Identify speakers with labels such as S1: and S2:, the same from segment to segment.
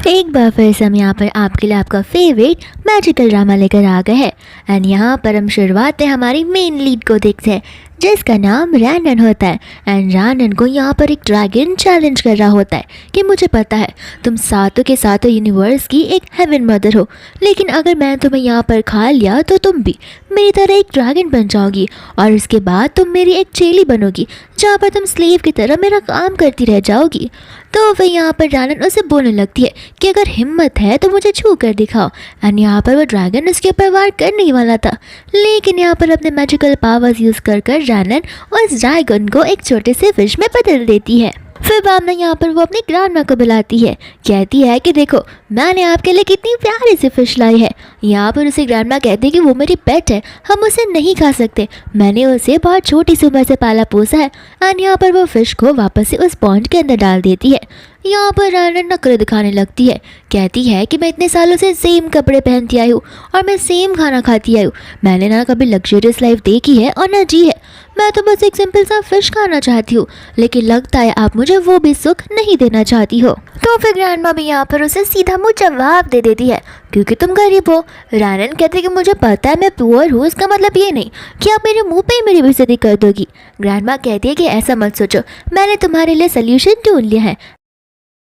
S1: एक बार फिर से हम यहाँ पर आपके लिए आपका फेवरेट मैजिकल ड्रामा लेकर आ गए हैं। एंड यहाँ पर हम शुरुआत में हमारी मेन लीड को देखते हैं जिसका नाम रैनन होता है। एंड रैनन को यहाँ पर एक ड्रैगन चैलेंज कर रहा होता है कि मुझे पता है तुम सातों के सातों यूनिवर्स की एक हेवन मदर हो, लेकिन अगर मैं तुम्हें यहाँ पर खा लिया तो तुम भी मेरी तरह एक ड्रैगन बन जाओगी और इसके बाद तुम मेरी एक चेली बनोगी जहाँ पर तुम स्लेव की तरह मेरा काम करती रह जाओगी। तो फिर यहाँ पर रैनन उसे बोलने लगती है कि अगर हिम्मत है तो मुझे छू कर दिखाओ। एंड यहाँ पर वो ड्रैगन उसके ऊपर वार करने ही वाला था, लेकिन यहाँ पर अपने मैजिकल पावर्स यूज़ कर रैनन उस ड्रैगन को एक छोटे से फिश में बदल देती है। फिर बाद में यहाँ पर वो अपनी ग्रैंडमा को बुलाती है, कहती है कि देखो मैंने आपके लिए कितनी प्यारी सी फिश लाई है। यहाँ पर उसे ग्रैंडमा कहती है कि वो मेरी पेट है, हम उसे नहीं खा सकते, मैंने उसे बहुत छोटी सी उम्र से पाला पोसा है। एंड यहाँ पर वो फिश को वापस से उस पॉन्ड के अंदर डाल देती है। यहाँ पर रैनन नखरे दिखाने लगती है, कहती है कि मैं इतने सालों से सेम कपड़े पहनती आई हूँ और मैं सेम खाना खाती आई हूँ, मैंने ना कभी लग्जरियस लाइफ देखी है और ना जी है, मैं तो बस एक सिंपल सा फिश खाना चाहती हूँ, लेकिन लगता है आप मुझे वो भी सुख नहीं देना चाहती हो। तो फिर ग्रैंडमा भी यहाँ पर उसे सीधा मुँह जवाब दे देती है, क्योंकि तुम गरीब हो। रैनन कहते कि मुझे पता है मैं पुअर हूँ, इसका मतलब ये नहीं कि आप मेरे मुंह पे ही मेरी बेइज्जती कर दोगी। ग्रैंडमा कहती है कि ऐसा मत सोचो, मैंने तुम्हारे लिए सोल्यूशन ढूंढ लिया है।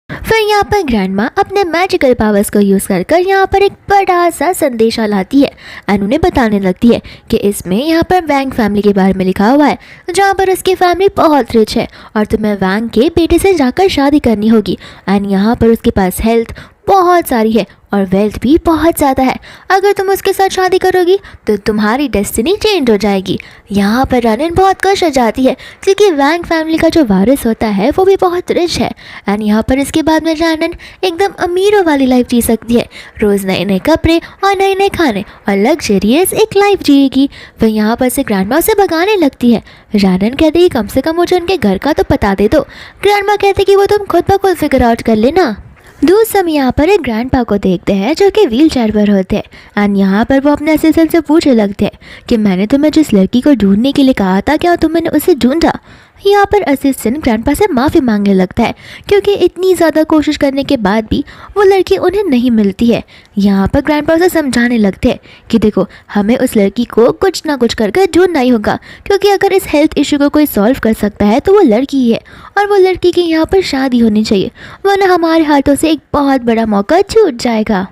S1: फिर यहाँ पर ग्रैंडमा अपने मैजिकल पावर्स को यूज़ कर यहाँ पर एक बड़ा सा संदेशा लाती है एंड उन्हें बताने लगती है कि इसमें यहाँ पर वैंग फैमिली के बारे में लिखा हुआ है, जहाँ पर उसकी फैमिली बहुत रिच है और तुम्हें वैंग के बेटे से जाकर शादी करनी होगी। एंड यहाँ पर उसके पास हेल्थ बहुत सारी है और वेल्थ भी बहुत ज़्यादा है, अगर तुम उसके साथ शादी करोगी तो तुम्हारी डेस्टिनी चेंज हो जाएगी। यहाँ पर रैनन बहुत खुश हो जाती है क्योंकि वैंग फैमिली का जो वारिस होता है वो भी बहुत रिच है। एंड यहाँ पर इसके बाद में रैनन एकदम अमीरों वाली लाइफ जी सकती है, रोज़ नए नए कपड़े और नए नए खाने और लग्जरियस एक लाइफ जिएगी। फिर यहाँ पर से ग्रैंडमा उसे भगाने लगती है। रैनन कहते कि कम से कम मुझे उनके घर का तो पता दे दो। ग्रैंडमा कहते कि वो तुम खुद ब खुद फिगर आउट कर लेना। दूसरे हम यहाँ पर एक ग्रैंडपा को देखते हैं जो कि व्हील चेयर पर होते हैं। एंड यहाँ पर वो अपने असिस्टेंट से पूछने लगते हैं कि मैंने तुम्हें जिस लड़की को ढूंढने के लिए कहा था क्या तुमने उसे ढूंढा। यहाँ पर असिस्टेंट ग्रैंडपा से माफ़ी मांगने लगता है क्योंकि इतनी ज़्यादा कोशिश करने के बाद भी वो लड़की उन्हें नहीं मिलती है। यहाँ पर ग्रैंडपा उसे समझाने लगते हैं कि देखो हमें उस लड़की को कुछ ना कुछ करके ढूंढना ही होगा, क्योंकि अगर इस हेल्थ इशू को कोई सॉल्व कर सकता है तो वो लड़की ही है और वो लड़की की यहाँ पर शादी होनी चाहिए, वरना हमारे हाथों से एक बहुत बड़ा मौका छूट जाएगा।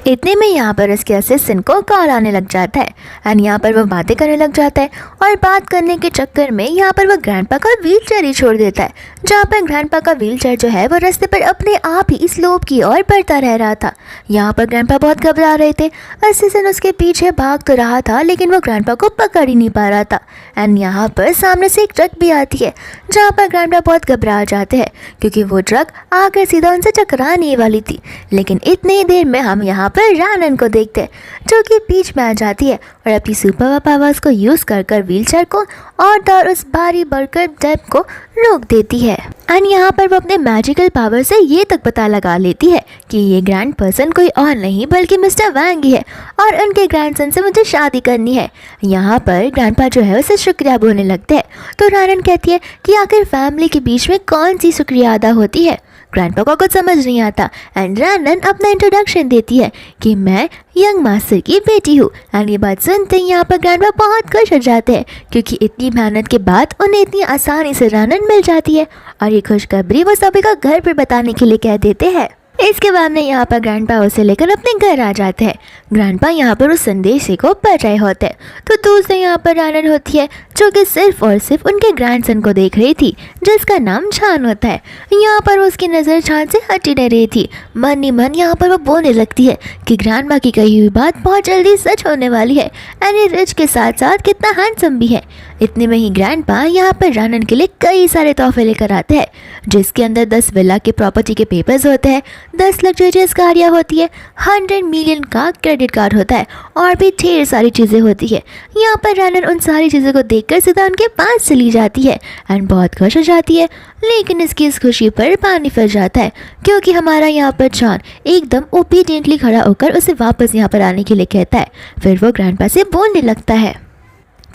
S1: इतने में यहाँ पर इसके असिस्टेंट को कॉल आने लग जाता है एंड यहाँ पर वो बातें करने लग जाता है और बात करने के चक्कर में यहाँ पर वो ग्रैंडपा का व्हील चेयर ही छोड़ देता है, जहाँ पर ग्रैंडपा का व्हील चेयर जो है वो रास्ते पर अपने आप ही स्लोप की ओर बढ़ता रह रहा था। यहाँ पर ग्रैंडपा बहुत घबरा रहे थे, असिस्टेंट उसके पीछे भाग तो रहा था लेकिन वो ग्रैंडपा को पकड़ ही नहीं पा रहा था। एंड यहाँ पर सामने से एक ट्रक भी आती है, जहाँ पर ग्रैंडपा बहुत घबरा जाते हैं क्योंकि वो ट्रक आकर सीधा उनसे टकराने वाली थी। लेकिन इतनी देर में हम यहाँ पर रैनन को देखते हैं जो कि बीच में आ जाती है और अपनी सुपर पावर्स को यूज़ कर व्हीलचेयर को और उस भारी बर्गर डेप को रोक देती है। एंड यहाँ पर वो अपने मैजिकल पावर से ये तक पता लगा लेती है कि ये ग्रैंड पर्सन कोई और नहीं बल्कि मिस्टर वैंग ही है और उनके ग्रैंडसन से मुझे शादी करनी है। यहाँ पर ग्रैंडपा जो है उसे शुक्रिया बोलने लगते हैं, तो रैनन कहती है कि आखिर फैमिली के बीच में कौन सी शुक्रिया अदा होती है। ग्रैंडपा को कुछ समझ नहीं आता एंड रैनन अपना इंट्रोडक्शन देती है कि मैं यंग मास्टर की बेटी हूँ। एंड ये बात सुनते ही यहाँ पर ग्रैंडपा बहुत खुश हो जाते हैं क्योंकि इतनी मेहनत के बाद उन्हें इतनी आसानी से रैनन मिल जाती है और ये खुशखबरी वो सभी का घर पर बताने के लिए कह देते हैं। इसके बाद में यहाँ पर ग्रैंडपा उसे लेकर अपने घर आ जाते हैं। ग्रैंडपा यहाँ पर उस संदेश को पढ़ रहे होते हैं, तो दूसरे यहाँ पर रैनन होती है जो कि सिर्फ और सिर्फ उनके ग्रैंडसन को देख रही थी जिसका नाम छान होता है। यहाँ पर उसकी नज़र छान से हटी नहीं रही थी, मन ही मन यहाँ पर वो बोलने लगती है कि ग्रैंडमा की कही हुई बात बहुत जल्दी सच होने वाली है एंड ये रिच के साथ साथ कितना हैंडसम भी है। इतने में ही ग्रैंडपा यहाँ पर रैनन के लिए कई सारे तोहफे लेकर आते हैं, जिसके अंदर 10 विला के प्रॉपर्टी के पेपर्स होते हैं, 10 लग्जरियस गाड़ियाँ होती है, 100 मिलियन का क्रेडिट कार्ड होता है और भी ढेर सारी चीज़ें होती है। यहाँ पर रैनन उन सारी चीज़ों को देखकर सीधा उनके पास चली जाती है एंड बहुत खुश हो जाती है, लेकिन इसकी इस खुशी पर पानी फिर जाता है क्योंकि हमारा यहाँ पर जॉन एकदम ओबीडियंटली खड़ा होकर उसे वापस यहाँ पर आने के लिए कहता है। फिर वो ग्रैंडपा से बोलने लगता है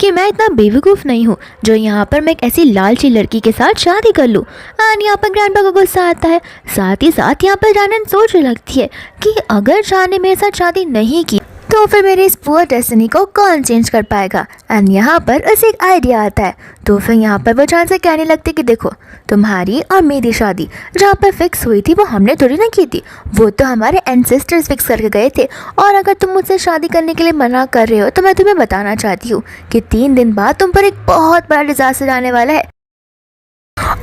S1: कि मैं इतना बेवकूफ़ नहीं हूँ जो यहाँ पर मैं एक ऐसी लालची लड़की के साथ शादी कर लूँ। एंड यहाँ पर ग्रैंडपा को गुस्सा आता है। साथ ही साथ यहाँ पर रानन सोचने लगती है कि अगर शान ने मेरे साथ शादी नहीं की तो फिर मेरी इस पुअर डेस्टिनी को कौन चेंज कर पाएगा। एंड यहाँ पर उसे एक आइडिया आता है। तो फिर यहाँ पर वो जान से कहने लगती कि देखो, तुम्हारी और मेरी शादी जहाँ पर फिक्स हुई थी वो हमने थोड़ी ना की थी, वो तो हमारे एंसेस्टर्स फिक्स करके गए थे। और अगर तुम मुझसे शादी करने के लिए मना कर रहे हो तो मैं तुम्हें बताना चाहती हूँ कि 3 दिन बाद तुम पर एक बहुत बड़ा डिजास्टर आने वाला है,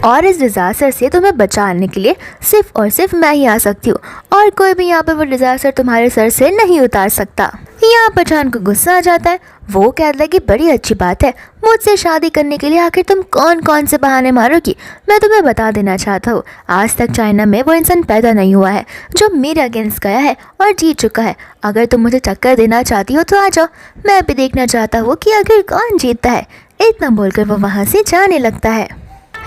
S1: और इस डिज़ास्टर से तुम्हें बचाने के लिए सिर्फ और सिर्फ मैं ही आ सकती हूँ, और कोई भी यहाँ पर वो डिज़ास्टर तुम्हारे सर से नहीं उतार सकता। यहाँ पर जान को गुस्सा आ जाता है। वो कहता है कि बड़ी अच्छी बात है, मुझसे शादी करने के लिए आखिर तुम कौन कौन से बहाने मारोगी। मैं तुम्हें बता देना चाहता हूँ, आज तक चाइना में वो इंसान पैदा नहीं हुआ है जो मेरे अगेंस्ट गया है और जीत चुका है। अगर तुम मुझे टक्कर देना चाहती हो तो आ जाओ, मैं भी देखना चाहता हूँ कि आखिर कौन जीतता है। इतना बोलकर वो वहाँ से जाने लगता है।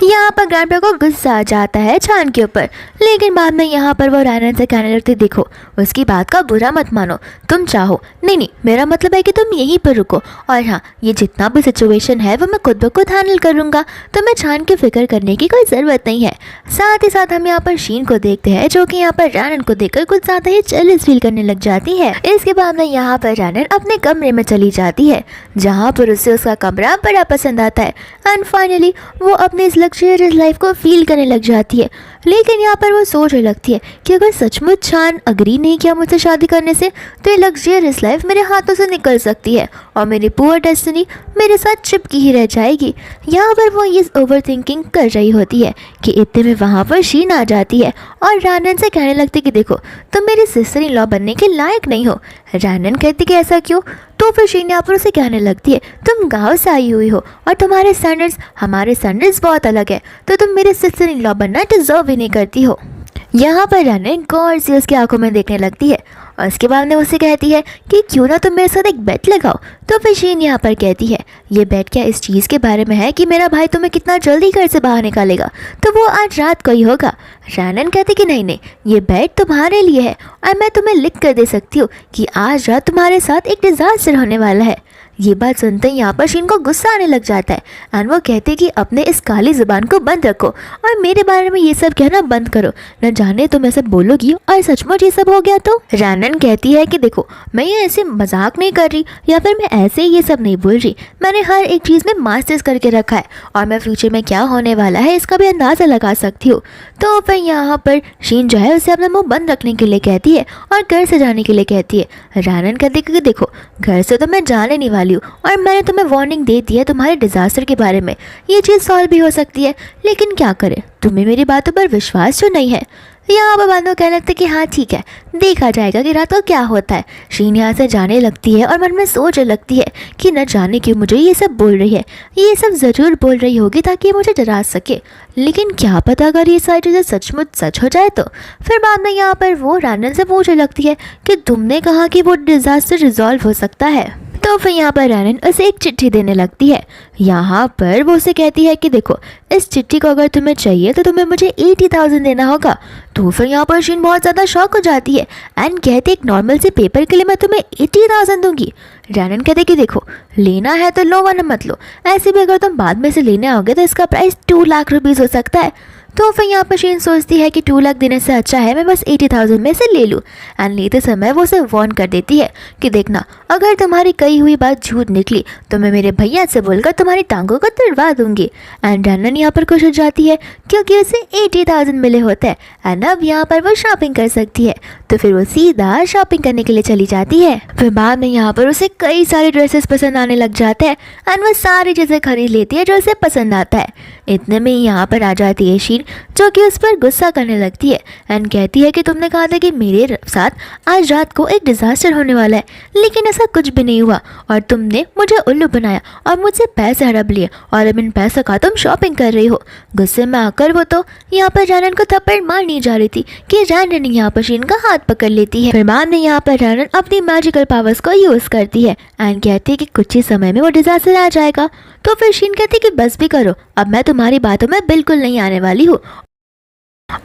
S1: यहाँ पर ग्रैंडपा को गुस्सा आ जाता है चान के ऊपर, लेकिन बाद में यहाँ पर वो रानन से कहने लगती, देखो उसकी बात का बुरा मत मानो, तुम चाहो नहीं, मेरा मतलब है कि तुम यहीं पर रुको, और हाँ ये जितना भी सिचुएशन है वो मैं खुद ब खुद हैंडल करूँगा, तो मैं चान की फिक्र करने की कोई ज़रूरत नहीं है। साथ ही साथ हम यहाँ पर शीन को देखते हैं जो कि यहाँ पर रानन को देखकर कुछ ज़्यादा ही जेलस फील करने लग जाती है। इसके बाद में यहाँ पर रानन अपने कमरे में चली जाती है जहाँ पर उसे उसका कमरा बड़ा पसंद आता है। एंड फाइनली वो अपने इस लग्जरियस लाइफ को फील करने लग जाती है। लेकिन यहाँ पर वो सोचने लगती है कि अगर सचमुच चान अग्री नहीं किया मुझसे शादी करने से तो ये लग्जरियस लाइफ मेरे हाथों से निकल सकती है और मेरी पुअर डेस्टिनी मेरे साथ चिपकी ही रह जाएगी। यहाँ पर वो ये ओवर थिंकिंग कर रही होती है कि इतने में वहाँ पर शीन आ जाती है और रानन से कहने लगती कि देखो तुम मेरी सिस्टर इन लॉ बनने के लायक नहीं हो। रानन कहती कि ऐसा क्यों? तो फिर शीन यहाँ पर उसे कहने लगती है तुम गाँव से आई हुई हो और तुम्हारे स्टैंडर्ड्स हमारे स्टैंडर्ड्स बहुत अलग है, तो तुम मेरे सिस्टर इन लॉ बनना डिजर्व भी नहीं करती हो। यहाँ पर रानन गौर से उसकी आंखों में देखने लगती है और उसके बाद में उसे कहती है कि क्यों ना तुम मेरे साथ एक बेट लगाओ। तो फिर शीन यहाँ पर कहती है ये बेट क्या इस चीज़ के बारे में है कि मेरा भाई तुम्हें कितना जल्दी घर से बाहर निकालेगा, तो वो आज रात को ही होगा। रानन कहती कि नहीं, ये बेट तुम्हारे लिए है और मैं तुम्हें लिख कर दे सकती हूँ कि आज रात तुम्हारे साथ एक डिजास्टर होने वाला है। ये बात सुनते ही यहाँ पर शीन को गुस्सा आने लग जाता है एंड वो कहते कि अपने इस काली जुबान को बंद रखो और मेरे बारे में ये सब कहना बंद करो, न जाने तुम ऐसे बोलोगी और सचमुच ये सब हो गया तो। रानन कहती है कि देखो मैं ये ऐसे मजाक नहीं कर रही या फिर मैं ऐसे ये सब नहीं बोल रही, मैंने हर एक चीज़ में मास्टर्स करके रखा है और मैं फ्यूचर में क्या होने वाला है इसका भी अंदाज़ा लगा सकती हूँ। तो फिर यहाँ पर शीन जो है उसे अपना मुँह बंद रखने के लिए कहती है और घर से जाने के लिए कहती है। रानन कहती कि देखो घर से तो मैं जाने नहीं वाली हूँ और मैंने तुम्हें वार्निंग दे दी है तुम्हारे डिजास्टर के बारे में, ये चीज़ सॉल्व भी हो सकती है, लेकिन क्या करें तुम्हें मेरी बातों पर विश्वास जो नहीं है। यहाँ पर बांधो कहने लगते कि हाँ ठीक है, देखा जाएगा कि रात को क्या होता है। शीन यहाँ से जाने लगती है और मन में सोचने लगती है कि न जाने क्यों मुझे ये सब बोल रही है, ये सब ज़रूर बोल रही होगी ताकि ये मुझे डरा सके, लेकिन क्या पता अगर ये सारी चीज़ें सचमुच सच हो जाए तो। फिर बाद में यहाँ पर वो रानन से पूछने लगती है कि तुमने कहा कि वो डिज़ास्टर रिजॉल्व हो सकता है। तो फिर यहाँ पर रानन उसे एक चिट्ठी देने लगती है। यहाँ पर वो उसे कहती है कि देखो इस चिट्ठी को अगर तुम्हें चाहिए तो तुम्हें मुझे 80,000 देना होगा। तो फिर यहाँ पर शीन बहुत ज़्यादा शॉक हो जाती है एंड कहते एक नॉर्मल से पेपर के लिए मैं तुम्हें 80,000 दूंगी। रानन कहते कि देखो लेना है तो लो वरना मत लो, ऐसे भी अगर तुम बाद में से लेने आओगे तो इसका प्राइस 2 लाख रुपीज़ हो सकता है। तो फिर यहाँ पर शीन सोचती है कि 2 लाख देने से अच्छा है मैं बस 80,000 में से ले लूँ। एंड लेते समय वो उसे वार्न कर देती है कि देखना अगर तुम्हारी कही हुई बात झूठ निकली तो मैं मेरे भैया से बोलकर तुम्हारी टांगों को तुड़वा दूंगी। एंड रानन यहाँ पर खुश हो जाती है क्योंकि उसे 80,000 मिले होते हैं एंड अब यहाँ पर वो शॉपिंग कर सकती है। तो फिर वो सीधा शॉपिंग करने के लिए चली जाती है। फिर बाद में यहाँ पर उसे कई सारे ड्रेसेस पसंद आने लग जाते हैं एंड वो सारी चीज़ें खरीद लेती है जो उसे पसंद आता है। इतने में यहाँ पर आ जाती है शीन जो कि उस पर गुस्सा करने लगती है एंड कहती है कि तुमने कहा था कि मेरे साथ आज रात को एक डिजास्टर होने वाला है, लेकिन ऐसा कुछ भी नहीं हुआ और तुमने मुझे उल्लू बनाया और मुझसे पैसे हड़प लिए और अब इन पैसों का तुम शॉपिंग कर रही हो। गुस्से में आकर वो तो यहाँ पर रानन को थप्पड़ मारनी जा रही थी कि रानन यहाँ पर शीन का हाथ पकड़ लेती है। फिर बाद में यहाँ पर रानन अपनी मैजिकल पावर्स को यूज करती है एंड कहती है कि कुछ ही समय में वो डिजास्टर आ जाएगा। तो फिर शीन कहती है कि बस भी करो, अब मैं तुम्हारी बातों में बिल्कुल नहीं आने वाली हूँ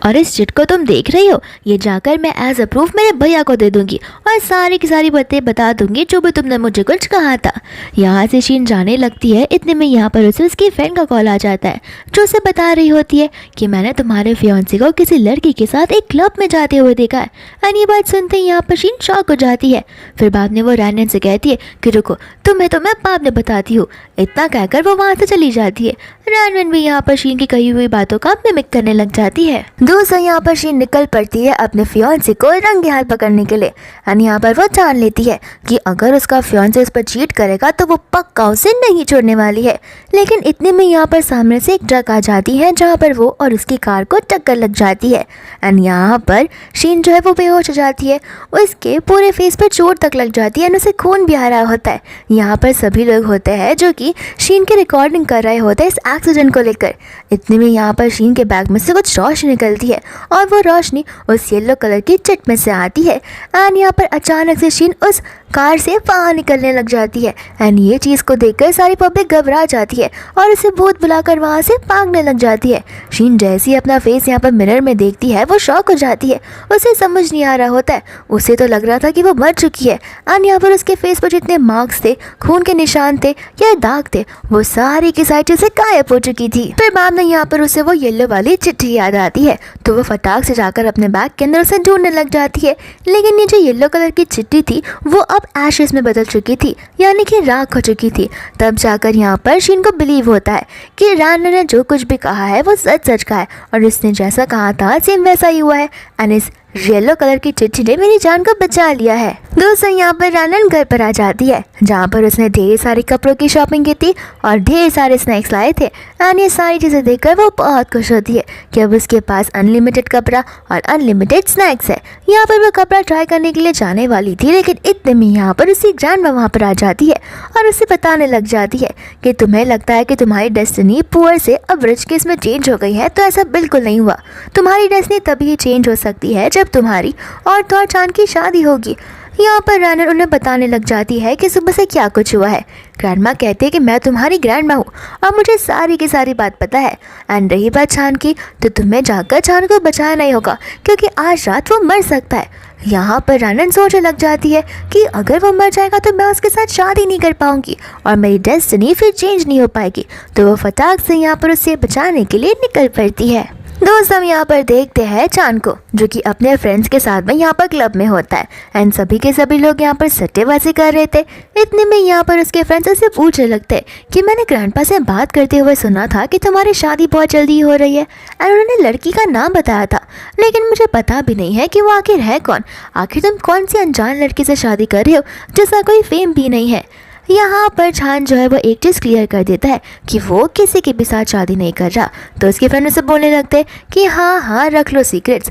S1: और इस चिट को तुम देख रही हो, ये जाकर मैं एज अ प्रूफ मेरे भैया को दे दूंगी और सारी की सारी बातें बता दूंगी जो भी तुमने मुझे कुछ कहा था। यहाँ से शीन जाने लगती है। इतने में यहाँ पर उसे उसकी फ्रेंड का कॉल आ जाता है जो उसे बता रही होती है कि मैंने तुम्हारे फियांसे को किसी लड़की के साथ एक क्लब में जाते हुए देखा है। एंड ये बात सुनते ही यहाँ पर शीन शॉक हो जाती है। फिर बाद में वो रैनन से कहती है कि रुको, तुम्हें तो मैं बाद में बताती हूँ। इतना कहकर वो वहाँ से चली जाती है। रैनन भी यहाँ पर शीन की कही हुई बातों का मिमिक करने लग जाती है। दूसरा यहाँ पर शीन निकल पड़ती है अपने फियांसे को रंगे हाथ पकड़ने के लिए। एंड यहाँ पर वो जान लेती है कि अगर उसका फियांसे उस पर चीट करेगा तो वो पक्का उसे नहीं छोड़ने वाली है। लेकिन इतने में यहाँ पर सामने से एक ट्रक आ जाती है जहाँ पर वो और उसकी कार को टक्कर लग जाती है। एंड यहाँ पर शीन जो है वो बेहोश हो जाती है। उसके पूरे फेस पर चोट तक लग जाती है और उसे खून भी आ रहा होता है। यहाँ पर सभी लोग होते हैं जो कि शीन की रिकॉर्डिंग कर रहे होते हैं इस एक्सीडेंट को लेकर। इतने में यहाँ पर शीन के बैग में से कुछ रोशनी निकलती है और वो रोशनी उस येलो कलर की चिट में से आती है। एंड यहाँ पर अचानक से शीन उस कार से बाहर निकलने लग जाती है। एंड ये चीज़ को देखकर सारी पब्लिक घबरा जाती है और उसे भूत बुलाकर वहाँ से भागने लग जाती है। शीन जैसे ही अपना फेस यहाँ पर मिरर में देखती है वो शॉक हो जाती है। उसे समझ नहीं आ रहा होता है। उसे तो लग रहा था कि वो मर चुकी है। एंड यहाँ पर उसके फेस पर जितने मार्क्स थे, खून के निशान थे या दाग थे, वो सारी की सारी से गायब हो चुकी थी। फिर बाद में यहाँ पर उसे वो येलो वाली चिट्ठी याद आती है तो वो फटाक से जाकर अपने बैग के अंदर उसे ढूंढने लग जाती है। लेकिन ये जो येलो कलर की चिट्ठी थी वो अब एशेस में बदल चुकी थी, यानी कि राख हो चुकी थी। तब जाकर यहाँ पर शीन को बिलीव होता है कि रैनन ने जो कुछ भी कहा है वो सच सच का है और इसने जैसा कहा था सेम वैसा ही हुआ है। एंड इस येलो कलर की चिट्ठी ने मेरी जान को बचा लिया है। दोस्तों यहाँ पर रैनन घर पर आ जाती है जहाँ पर उसने ढेर सारे कपड़ों की शॉपिंग की थी और ढेर सारे स्नैक्स लाए थे। एंड ये सारी चीज़ें देखकर वो बहुत खुश होती है कि अब उसके पास अनलिमिटेड कपड़ा और अनलिमिटेड स्नैक्स है। यहाँ पर वो कपड़ा ट्राई करने के लिए जाने वाली थी, लेकिन इतने में यहाँ पर उसकी ग्रैंडमा वहाँ पर आ जाती है और उसे बताने लग जाती है कि तुम्हें लगता है कि तुम्हारी डेस्टिनी पुअर से अब रिच केस में चेंज हो गई है, तो ऐसा बिल्कुल नहीं हुआ। तुम्हारी डेस्टिनी तभी चेंज हो सकती है जब तुम्हारी और थॉर चांद की शादी होगी। यहाँ पर रैनन उन्हें बताने लग जाती है कि सुबह से क्या कुछ हुआ है। ग्रैंडमा कहते हैं कि मैं तुम्हारी ग्रैंडमा हूँ और मुझे सारी की सारी बात पता है। एंड रही बात चांद की, तो तुम्हें जाकर चांद को बचाना नहीं होगा क्योंकि आज रात वो मर सकता है। यहाँ पर रैनन सोचने लग जाती है कि अगर वो मर जाएगा तो मैं उसके साथ शादी नहीं कर पाऊंगी और मेरी डेस्टिनी फिर चेंज नहीं हो पाएगी। तो वो फटाक से यहाँ पर उसे बचाने के लिए निकल पड़ती है। दोस्त हम यहाँ पर देखते हैं चांद को जो कि अपने फ्रेंड्स के साथ में यहाँ पर क्लब में होता है। एंड सभी के सभी लोग यहाँ पर सट्टेबाजी कर रहे थे। इतने में यहाँ पर उसके फ्रेंड्स उससे पूछने लगते कि मैंने ग्रैंडपा से बात करते हुए सुना था कि तुम्हारी शादी बहुत जल्दी हो रही है। एंड उन्होंने लड़की का नाम बताया था, लेकिन मुझे पता भी नहीं है कि वो आखिर है कौन। आखिर तुम कौन सी अनजान लड़की से शादी कर रहे हो जिसका कोई फेम भी नहीं है। यहाँ पर चांद जो है वो एक चीज़ क्लियर कर देता है कि वो किसी के भी साथ शादी नहीं कर रहा। तो उसके फ्रेंड उसे बोलने लगते हैं कि हाँ हाँ रख लो सीक्रेट्स,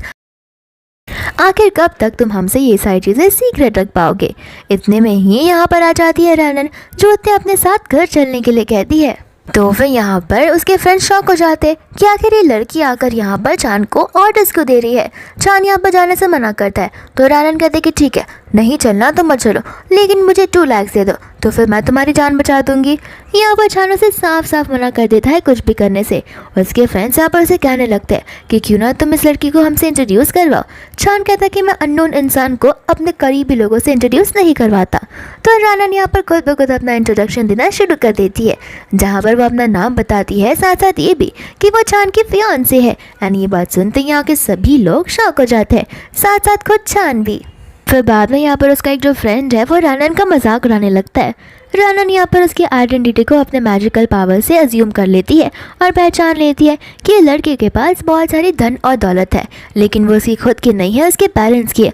S1: आखिर कब तक तुम हमसे ये सारी चीज़ें सीक्रेट रख पाओगे। इतने में ही यहाँ पर आ जाती है रैनन जो उसे अपने साथ घर चलने के लिए कहती है। तो फिर यहाँ पर उसके फ्रेंड शॉक हो जाते कि आखिर ये लड़की आकर यहाँ पर चांद को ऑर्डर्स क्यों दे रही है। चांद यहाँ पर जाने से मना करता है तो रैनन कहते कि ठीक है, नहीं चलना तो मत चलो, लेकिन मुझे 2 लाख दे दो तो फिर मैं तुम्हारी जान बचा दूंगी। यहाँ पर चांद उसे साफ साफ मना कर देता है कुछ भी करने से। उसके फ्रेंड्स यहाँ पर उसे कहने लगते हैं कि क्यों ना तुम इस लड़की को हमसे इंट्रोड्यूस करवाओ। चांद कहता है कि मैं अननोन इंसान को अपने करीबी लोगों से इंट्रोड्यूस नहीं करवाता। तो रैनन यहाँ पर खुद ब खुद अपना इंट्रोडक्शन देना शुरू कर देती है, जहाँ पर वो अपना नाम बताती है, साथ साथ ये भी कि वो चांद की फियांसे है। एंड ये बात सुनते यहाँ के सभी लोग शॉक हो जाते हैं, साथ साथ खुद चांद भी। फिर बाद में यहाँ पर उसका एक जो फ्रेंड है वो रैनन का मजाक उड़ाने लगता है। रैनन यहाँ पर उसकी आइडेंटिटी को अपने मैजिकल पावर से अज्यूम कर लेती है और पहचान लेती है कि ये लड़के के पास बहुत सारी धन और दौलत है, लेकिन वो उसकी खुद की नहीं है, उसके पेरेंट्स की है।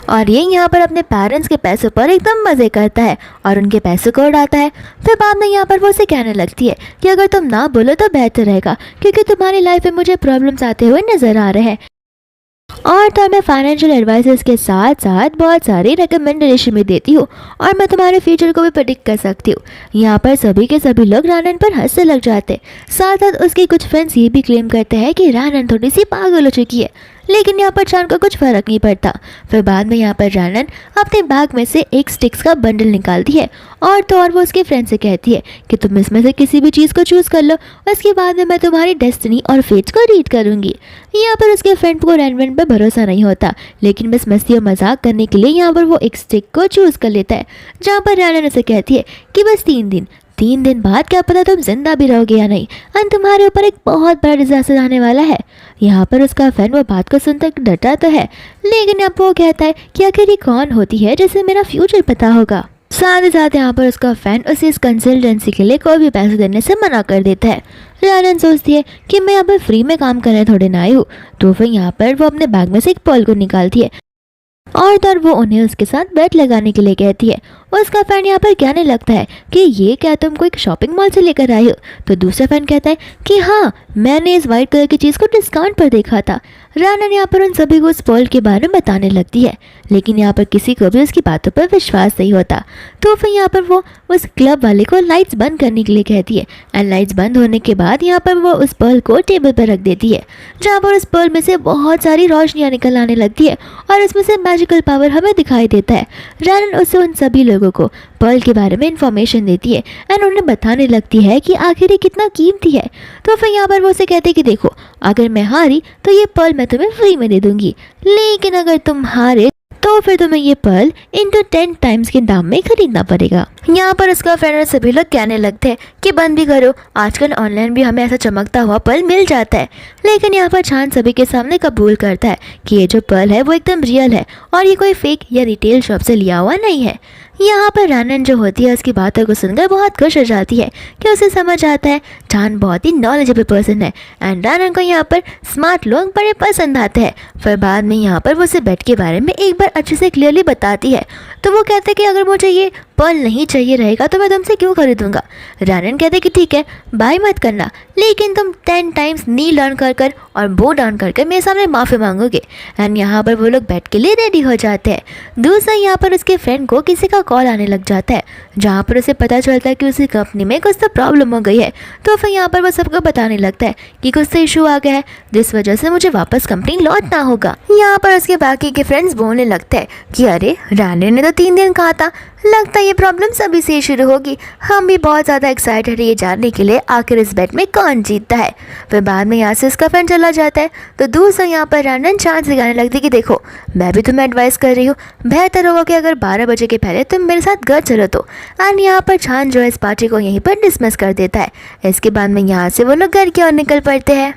S1: और ये यहाँ पर अपने पेरेंट्स के पैसों पर एकदम मज़े करता है और उनके पैसों को उड़ाता है। फिर बाद में यहाँ पर वो उसे कहने लगती है कि अगर तुम ना बोलो तो बेहतर रहेगा क्योंकि तुम्हारी लाइफ में मुझे प्रॉब्लम्स आते हुए नजर आ रहे हैं। और तो मैं फाइनेंशियल एडवाइसेस के साथ साथ बहुत सारी रिकमेंडेशन भी देती हूँ और मैं तुम्हारे फ्यूचर को भी प्रेडिक्ट कर सकती हूँ। यहाँ पर सभी के सभी लोग रैनन पर हंसने लग जाते। साथ साथ उसके कुछ फ्रेंड्स ये भी क्लेम करते हैं कि रैनन थोड़ी सी पागल हो चुकी है। लेकिन यहाँ पर चान को कुछ फर्क नहीं पड़ता। फिर बाद में यहाँ पर रैनन अपने बैग में से एक स्टिक्स का बंडल निकालती है और तो और वो उसके फ्रेंड से कहती है कि तुम इसमें से किसी भी चीज़ को चूज़ कर लो, उसके बाद में मैं तुम्हारी डेस्टिनी और फेट को रीड करूँगी। यहाँ पर उसके फ्रेंड को रैनन पर भरोसा नहीं होता, लेकिन बस मस्ती और मजाक करने के लिए यहाँ पर वो एक स्टिक को चूज़ कर लेता है, जहाँ पर रैनन उसे कहती है कि बस 3 दिन बाद क्या पता तुम जिंदा भी रहोगे या नहीं, और तुम्हारे ऊपर एक बहुत बड़ा डिजास्टर आने वाला है। यहाँ पर उसका फैन वो बात को सुनकर डरता तो है, लेकिन अब वो कहता है कि आखिर ये कौन होती है जिसे मेरा फ्यूचर पता होगा। साथ ही साथ यहाँ पर उसका फैन उसे इस कंसल्टेंसी के लिए कोई भी पैसे देने से मना कर देता है। रैनन सोचती है कि मैं यहाँ पर फ्री में काम करने थोड़े ना आई हूँ, तो फिर यहाँ पर वो अपने बैग में से एक पर्ल को निकालती है और तब वो उन्हें उसके साथ बेट लगाने के लिए कहती है। उसका फैन यहाँ पर कहने लगता है कि ये क्या तुम कोई शॉपिंग मॉल से लेकर आई हो, तो दूसरा फैन कहता है कि हाँ, मैंने इस वाइट कलर की चीज़ को डिस्काउंट पर देखा था। रैनन यहाँ पर उन सभी को उस पर्ल के बारे में बताने लगती है, लेकिन यहाँ पर किसी को भी उसकी बातों पर विश्वास नहीं होता। तो फिर यहाँ पर वो उस क्लब वाले को लाइट्स बंद करने के लिए कहती है, एंड लाइट्स बंद होने के बाद यहाँ पर वो उस पर्ल को टेबल पर रख देती है, जहाँ पर उस पर्ल में से बहुत सारी रोशनियाँ निकल आने लगती है और इसमें से मैजिकल पावर हमें दिखाई देता है। रैनन उसे उन सभी लोगों को पर्ल के बारे में इंफॉर्मेशन देती है एंड उन्हें बताने लगती है कि आखिर ये कितना कीमती है। तो फिर यहाँ पर वो उसे कहते हैं कि देखो, अगर मैं हारी तो ये पर्ल मैं तुम्हें फ्री में दे दूंगी, लेकिन अगर तुम हारे तो फिर तुम्हें ये पर्ल इंटू 10 टाइम्स के दाम में खरीदना पड़ेगा। यहाँ पर उसका फ्रेंड सभी लोग कहने लगते हैं कि बंद भी करो, आजकल ऑनलाइन भी हमें ऐसा चमकता हुआ पर्ल मिल जाता है। लेकिन यहाँ पर चान सभी के सामने कबूल करता है कि ये जो पर्ल है वो एकदम रियल है और ये कोई फेक या रिटेल शॉप से लिया हुआ नहीं है। यहाँ पर रैनन जो होती है उसकी बातों को सुनकर बहुत खुश हो जाती है कि उसे समझ आता है चान बहुत ही नॉलेजेबल पर्सन है, एंड रैनन को यहाँ पर स्मार्ट लोग बड़े पसंद आते हैं। फिर बाद में यहाँ पर वो उसे बेट के बारे में एक बार अच्छे से क्लियरली बताती है, तो वो कहते हैं कि अगर मुझे ये पर्ल नहीं चाहिए रहेगा तो मैं तुमसे क्यों खरीदूंगा। रैनन कहते कि ठीक है, बाय मत करना, लेकिन तुम 10 टाइम्स नील डाउन कर और बो डाउन कर मेरे सामने माफ़ी मांगोगे। एंड यहाँ पर वो लोग बेट के लिए रेडी हो जाते हैं। दूसरा यहाँ पर उसके फ्रेंड को किसी का कॉल आने लग जाता है, जहाँ पर उसे पता चलता है कि उसी कंपनी में कुछ तो प्रॉब्लम हो गई है। तो फिर यहाँ पर वो सबको बताने लगता है कि कुछ तो इशू आ गया है जिस वजह से मुझे वापस कंपनी लौटना होगा। यहाँ पर उसके बाकी के फ्रेंड्स बोलने लगते हैं कि अरे, रैनन ने तो 3 दिन कहा था, लगता है ये प्रॉब्लम सभी से शुरू होगी। हम भी बहुत ज़्यादा एक्साइटेड है ये जानने के लिए आखिर इस बेट में कौन जीतता है। फिर बाद में यहाँ से उसका फ्रेंड चला जाता है, तो दूसरा यहाँ पर रैनन चांस दिखाने लगती है कि देखो, मैं भी तुम्हें एडवाइस कर रही हूँ, बेहतर होगा कि अगर 12 बजे के पहले तुम मेरे साथ घर चलो तो। एंड यहाँ पर चान जो है इस पार्टी को यहीं पर डिसमिस कर देता है। इसके बाद में यहाँ से वो लोग घर की ओर निकल पड़ते हैं।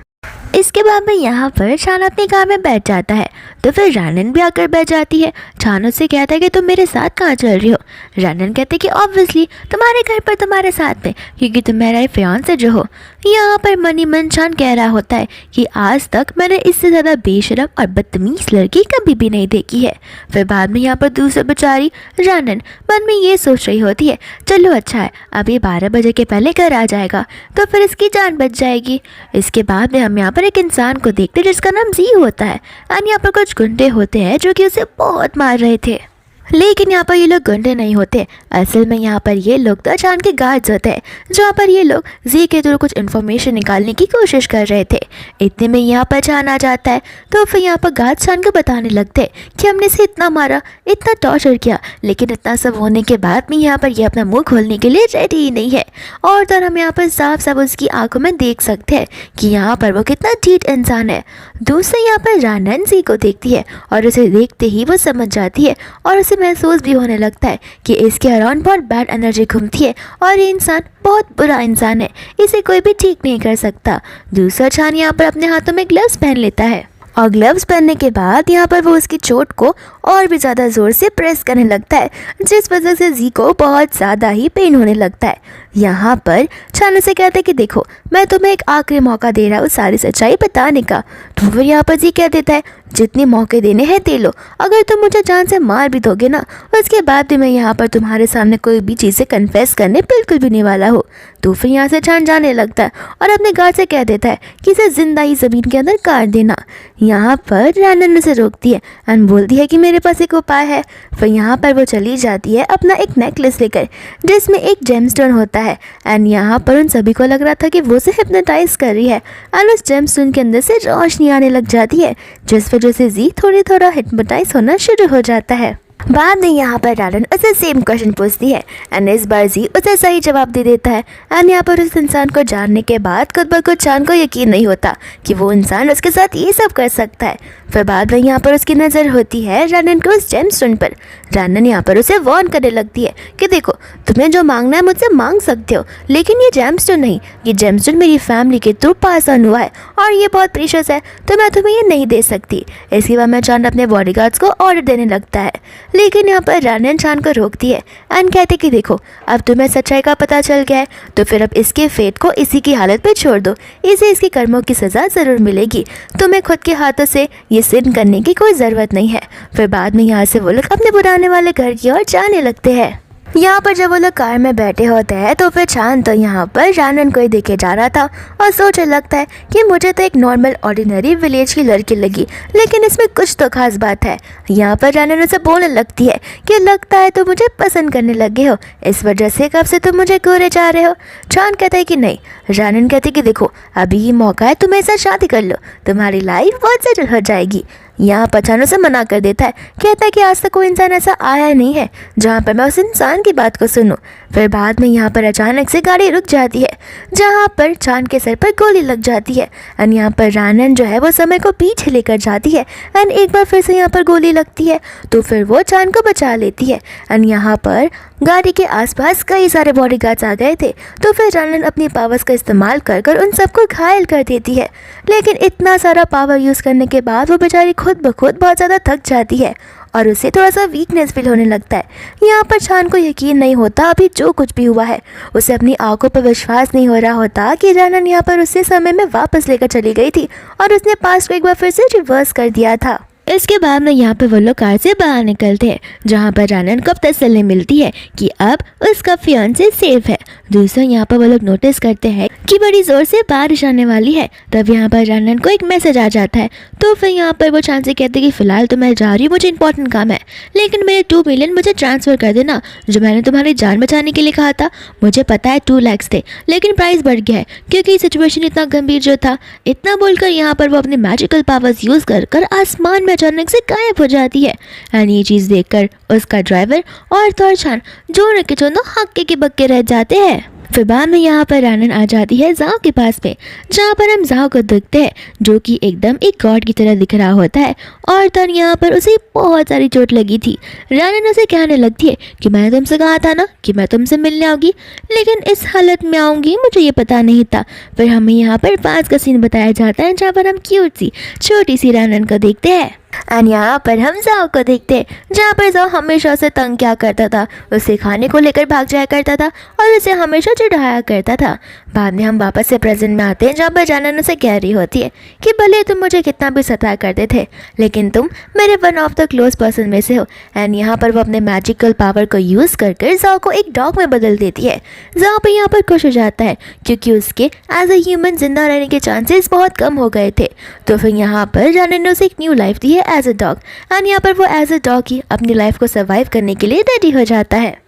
S1: इसके बाद में यहाँ पर चान अपनी कार में बैठ जाता है, तो फिर रैनन भी आकर बैठ जाती है। चान उससे कहता है कि तुम मेरे साथ कहाँ चल रही हो। रैनन कहते हैं कि ऑब्वियसली तुम्हारे घर पर तुम्हारे साथ में, क्योंकि तुम मेरा फियांसे जो हो। यहाँ पर मनी मन चान कह रहा होता है कि आज तक मैंने इससे ज़्यादा बेशरम और बदतमीज लड़की कभी भी नहीं देखी है। फिर बाद में यहाँ पर दूसरी बेचारी रैनन मन में ये सोच रही होती है, चलो अच्छा है, अभी 12 बजे के पहले घर आ जाएगा तो फिर इसकी जान बच जाएगी। इसके बाद में हम यहाँ पर एक इंसान को देखते जिसका नाम जी होता है, और यहाँ पर कुछ गुंडे होते हैं जो कि उसे बहुत मार रहे थे। लेकिन यहाँ पर ये लोग गुंडे नहीं होते, असल में यहाँ पर ये लोग तो चान के गार्ड्स होते हैं, जहाँ पर ये लोग जी के थ्रू कुछ इन्फॉर्मेशन निकालने की कोशिश कर रहे थे। इतने में यहाँ पर चान आ जाता है, तो फिर यहाँ पर गार्ड्स चान को बताने लगते हैं कि हमने इसे इतना मारा, इतना टॉर्चर किया, लेकिन इतना सब होने के बाद भी यहाँ पर ये अपना मुँह खोलने के लिए रेडी ही नहीं है। और तो हम यहाँ पर साफ साफ उसकी आंखों में देख सकते हैं कि यहाँ पर वो कितना ठीक इंसान है। दूसरे यहाँ पर रैनन जी को देखती है और उसे देखते ही वो समझ जाती है और उसे महसूस भी होने लगता है कि इसके अराउंड बहुत बैड एनर्जी घूमती है और ये इंसान बहुत बुरा इंसान है, इसे कोई भी ठीक नहीं कर सकता। दूसरा चान यहाँ पर अपने हाथों में ग्लव्स पहन लेता है और ग्लव्स पहनने के बाद यहाँ पर वो उसकी चोट को और भी ज़्यादा ज़ोर से प्रेस करने लगता है, जिस वजह से जी को बहुत ज़्यादा ही पेन होने लगता है। यहाँ पर चान उसे कहते हैं कि देखो, मैं तुम्हें एक आखिरी मौका दे रहा हूँ सारी सच्चाई बताने का। तो फिर यहाँ पर जी कह देता है, जितने मौके देने हैं दे लो, अगर तुम मुझे जान से मार भी दोगे ना, उसके बाद भी मैं यहाँ पर तुम्हारे सामने कोई भी चीज़ें कन्फेस करने बिल्कुल भी नहीं वाला हो। तो फिर यहाँ से चान जाने लगता है और अपने गार्ड से कह देता है कि इसे जिंदा ही ज़मीन के अंदर काट देना। यहाँ पर रैनन उसे रोकती है एंड बोलती है कि मेरे पास एक उपाय है। फिर यहाँ पर वो चली जाती है अपना एक नेकलेस लेकर जिसमें एक जेमस्टोन होता है, एंड यहाँ पर उन सभी को लग रहा था कि वो उसे हिप्नोटाइज कर रही है, एंड उस जेमस्टोन के अंदर से रोशनी आने लग जाती है, जिस
S2: वजह से जी थोड़ा हिप्नोटाइज होना शुरू हो जाता है। बाद में यहाँ पर रानन उसे सेम क्वेश्चन पूछती है एंड इस बार जी उसे सही जवाब दे देता है। एंड यहाँ पर उस इंसान को जानने के बाद खुद ब खुद चान को यकीन नहीं होता कि वो इंसान उसके साथ ये सब कर सकता है। फिर बाद में यहाँ पर उसकी नज़र होती है रानन को उस जेमस्टोन पर। रानन यहाँ पर उसे वार्न करने लगती है कि देखो तुम्हें जो मांगना है मुझसे मांग सकते हो, लेकिन ये जेमस्टोन नहीं, ये जेमस्टोन मेरी फैमिली के थ्रू पास ऑन हुआ है और ये बहुत प्रीशियस है, तो मैं तुम्हें ये नहीं दे सकती। इसके बाद में चान अपने बॉडीगार्ड्स को ऑर्डर देने लगता है, लेकिन यहाँ पर रानन चान को रोकती है एंड कहते कि देखो अब तुम्हें सच्चाई का पता चल गया है, तो फिर अब इसके फेट को इसी की हालत पे छोड़ दो, इसे इसके कर्मों की सज़ा ज़रूर मिलेगी, तुम्हें खुद के हाथों से ये सिन करने की कोई ज़रूरत नहीं है। फिर बाद में यहाँ से वो लोग अपने बुलाने वाले घर की ओर जाने लगते हैं। यहाँ पर जब वो लोग कार में बैठे होते हैं तो फिर चांद तो यहाँ पर रानन को ही देखे जा रहा था और सोचने लगता है कि मुझे तो एक नॉर्मल ऑर्डिनरी विलेज की लड़की लगी, लेकिन इसमें कुछ तो खास बात है। यहाँ पर रानन उसे बोलने लगती है कि लगता है तुम मुझे पसंद करने लगे हो, इस वजह से कब से तुम मुझे घूरे जा रहे हो। चांद कहता है कि नहीं। रानन कहती कि देखो अभी ये मौका है, तुम ऐसा शादी कर लो, तुम्हारी लाइफ बहुत सेटल हो जाएगी। यहाँ पर चांद उसे मना कर देता है, कहता है कि आज तक कोई इंसान ऐसा आया नहीं है जहाँ पर मैं उस इंसान की बात को सुनूं। फिर बाद में यहाँ पर अचानक से गाड़ी रुक जाती है, जहाँ पर चांद के सर पर गोली लग जाती है एंड यहाँ पर रानन जो है वो समय को पीछे लेकर जाती है एंड एक बार फिर से यहाँ पर गोली लगती है, तो फिर वो चांद को बचा लेती है। एंड यहाँ पर गाड़ी के आसपास कई सारे बॉडीगार्ड्स आ गए थे, तो फिर रानन अपनी पावर्स का इस्तेमाल कर उन सबको घायल कर देती है, लेकिन इतना सारा पावर यूज़ करने के बाद वो बेचारी खुद ब खुद बहुत ज़्यादा थक जाती है और उसे थोड़ा सा वीकनेस फील होने लगता है। यहाँ पर चांद को यकीन नहीं होता अभी जो कुछ भी हुआ है, उसे अपनी आंखों पर विश्वास नहीं हो रहा होता कि रानन यहाँ पर उसे समय में वापस लेकर चली गई थी और उसने पास्ट को एक बार फिर से रिवर्स कर दिया था।
S1: इसके बाद में यहाँ पे वो लोग कार से बाहर निकलते हैं, जहाँ पर रानन को तसल्ली मिलती है कि अब उसका फियांसे सेफ है। दूसरा यहाँ पर वो लोग नोटिस करते हैं कि बड़ी ज़ोर से बारिश आने वाली है। तब यहाँ पर रानन को एक मैसेज आ जाता है, तो फिर यहाँ पर वो चांद से कहते हैं कि फ़िलहाल तो मैं जा रही हूँ, मुझे इंपॉर्टेंट काम है, लेकिन मेरे 2 मिलियन मुझे ट्रांसफ़र कर देना जो मैंने तुम्हारी जान बचाने के लिए कहा था। मुझे पता है 2 लाख थे, लेकिन प्राइस बढ़ गया है क्योंकि सिचुएशन इतना गंभीर जो था। इतना बोलकर यहाँ पर वो अपने मैजिकल पावर्स यूज़ कर आसमान में अचानक से गायब हो जाती है। एंड ये चीज़ देखकर उसका ड्राइवर और तोरचान जोने के दोनों हक्के के बक्के रह जाते हैं। फिर बाद में यहाँ पर रानन आ जाती है जाओ के पास में, जहाँ पर हम जाओ को देखते हैं जो कि एकदम एक गॉड की तरह दिख रहा होता है और तब यहाँ पर उसे बहुत सारी चोट लगी थी। रानन उसे कहने लगती है कि मैंने तुमसे कहा था ना कि मैं तुमसे मिलने आऊँगी, लेकिन इस हालत में आऊँगी मुझे ये पता नहीं था। फिर हमें यहाँ पर 5 का सीन बताया जाता है जहाँ पर हम क्यूट सी छोटी सी रानन को देखते हैं।
S2: एंड यहाँ पर हम जाओ को देखते हैं, जहाँ पर जाओ हमेशा उसे तंग क्या करता था, उसे खाने को लेकर भाग जाया करता था और उसे हमेशा चिढ़ाया करता था। बाद में हम वापस से प्रेजेंट में आते हैं, जहाँ पर रानन उसे कह रही होती है कि भले तुम मुझे कितना भी सताया करते थे, लेकिन तुम मेरे one of the close person में से हो। एंड यहाँ पर वो अपने मैजिकल पावर को यूज़ कर जाओ को एक डॉग में बदल देती है। जाओ पर यहाँ पर खुश हो जाता है क्योंकि उसके एज अ ह्यूमन जिंदा रहने के चांसेस बहुत कम हो गए थे। तो फिर यहाँ पर रानन ने उसे एक न्यू लाइफ दी है एज अ डॉग एंड यहाँ पर वो एज अ डॉग ही अपनी लाइफ को सर्वाइव करने के लिए रेडी हो जाता है।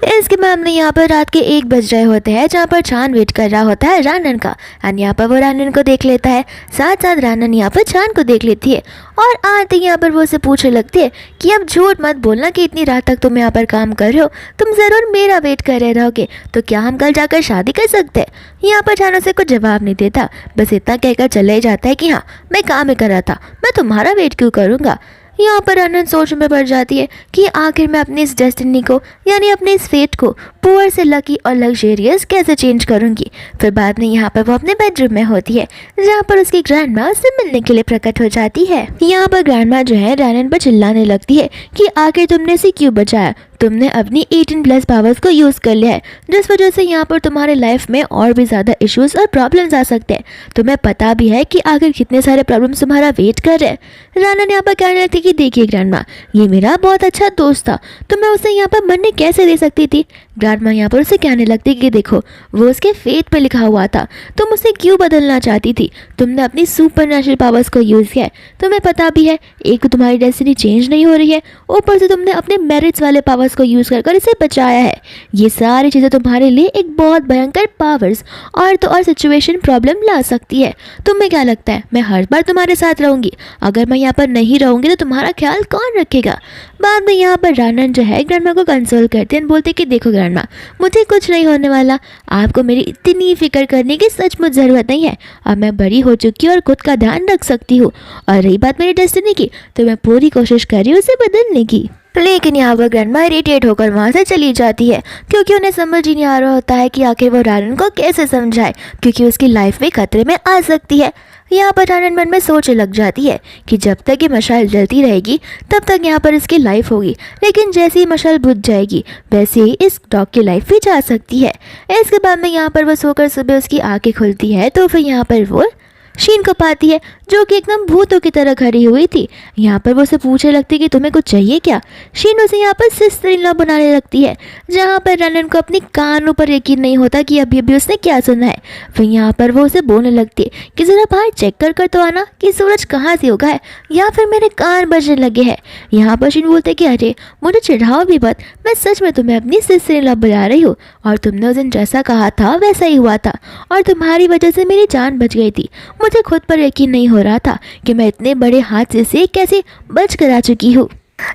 S2: इसके मामले यहाँ पर रात के 1 बज रहे होते हैं, जहाँ पर चांद वेट कर रहा होता है रानन का एंड यहाँ पर वो रानन को देख लेता है, साथ साथ रानन यहाँ पर चांद को देख लेती है और आते यहाँ पर वो उसे पूछने लगती है कि अब झूठ मत बोलना कि इतनी रात तक तुम यहाँ पर काम कर रहे हो, तुम ज़रूर मेरा वेट कर रहे रहोगे, तो क्या हम कल जाकर शादी कर सकते हैं। यहाँ पर चांद उसे कुछ जवाब नहीं देता, बस इतना कहकर चले जाता है कि हाँ मैं काम ही कर रहा था, मैं तुम्हारा वेट क्यों करूँगा। यहाँ पर आनंद सोच में पड़ जाती है कि आखिर मैं अपनी इस डेस्टिनी को यानी अपने इस फेट को पुअर से लकी और लग्जेरियस कैसे चेंज करूँगी। फिर बाद में यहाँ पर वो अपने बेडरूम में होती है, जहाँ पर उसकी ग्रैंड माँ उससे मिलने के लिए प्रकट हो जाती है। यहाँ पर ग्रैंड माँ जो है रानन पर चिल्लाने लगती है कि आखिर तुमने इसे क्यों बचाया, तुमने अपनी 18+ पावर्स को यूज़ कर लिया है, जिस वजह से यहाँ पर तुम्हारे लाइफ में और भी ज़्यादा इश्यूज और प्रॉब्लम्स आ सकते हैं। तुम्हें पता भी है कि आखिर कितने सारे प्रॉब्लम्स तुम्हारा वेट कर रहे हैं। रानन यहाँ पर कहने लगती कि देखिए ग्रैंडमा, ये मेरा बहुत अच्छा दोस्त था, तो मैं उसे यहाँ पर मरने कैसे दे सकती थी। ग्रैंडमा यहाँ पर उसे कहने लगती कि देखो वो उसके फेट पे लिखा हुआ था, तुम उसे क्यों बदलना चाहती थी। तुमने अपनी सुपरनैचुरल पावर्स को यूज़ किया है, तुम्हें पता भी है एक तो तुम्हारी डेस्टिनी चेंज नहीं हो रही है, ऊपर से तुमने अपने मेरिट्स वाले पावर्स
S1: पावर्स को यूज़ कर इसे बचाया है। ये सारी चीज़ें तुम्हारे लिए एक बहुत भयंकर पावर्स और तो और सिचुएशन प्रॉब्लम ला सकती है। तुम्हें क्या लगता है मैं हर बार तुम्हारे साथ रहूँगी? अगर मैं यहाँ पर नहीं रहूँगी तो तुम्हारा ख्याल कौन रखेगा? बाद में यहाँ पर रानन जो है ग्रैंडमा को कंसोल करते हैं, बोलते कि देखो ग्रैंडमा, मुझे कुछ नहीं होने वाला, आपको मेरी इतनी फिक्र करने की सचमुच ज़रूरत नहीं है। अब मैं बड़ी हो चुकी हूँ और खुद का ध्यान रख सकती हूँ। और रही बात मेरी डेस्टिनी की, तो मैं पूरी कोशिश कर रही हूँ उसे बदलने की।
S2: लेकिन यहाँ पर ग्रैंडमा इरिटेट होकर वहाँ से चली जाती है, क्योंकि उन्हें समझ ही नहीं आ रहा होता है कि आखिर वो रानन को कैसे समझाए, क्योंकि उसकी लाइफ भी खतरे में आ सकती है। यहाँ पर रानन मन में सोचने लग जाती है कि जब तक ये मशाल जलती रहेगी तब तक यहाँ पर इसकी लाइफ होगी, लेकिन जैसे ही मशाल बुझ जाएगी वैसे ही इस डॉग की लाइफ भी जा सकती है। इसके बाद में यहाँ पर वो सोकर सुबह उसकी आंखें खुलती है तो फिर यहाँ पर वो शीन को पाती है, जो कि एकदम भूतों की तरह खड़ी हुई थी। यहाँ पर वो उसे पूछने लगती है कि तुम्हें कुछ चाहिए क्या? शीन उसे यहाँ पर सिस्टर इन लॉ बनाने लगती है, जहाँ पर रानन को अपनी कानों पर यकीन नहीं होता कि अभी अभी उसने क्या सुना है। फिर यहाँ पर वो उसे बोलने लगती है कि ज़रा बाहर चेक कर तो आना कि सूरज कहाँ से उगा है, या फिर मेरे कान बजने लगे हैं। यहाँ पर शीन बोलते कि अरे मुझे चिढ़ाओ भी मत, मैं सच में तुम्हें अपनी सिस्टर इन लॉ बुला रही हूँ, और तुमने उस दिन जैसा कहा था वैसा ही हुआ था, और तुम्हारी वजह से मेरी जान बच गई थी। मुझे खुद पर यकीन नहीं हो रहा था कि मैं इतने बड़े हादसे से कैसे बच कर आ चुकी हूँ।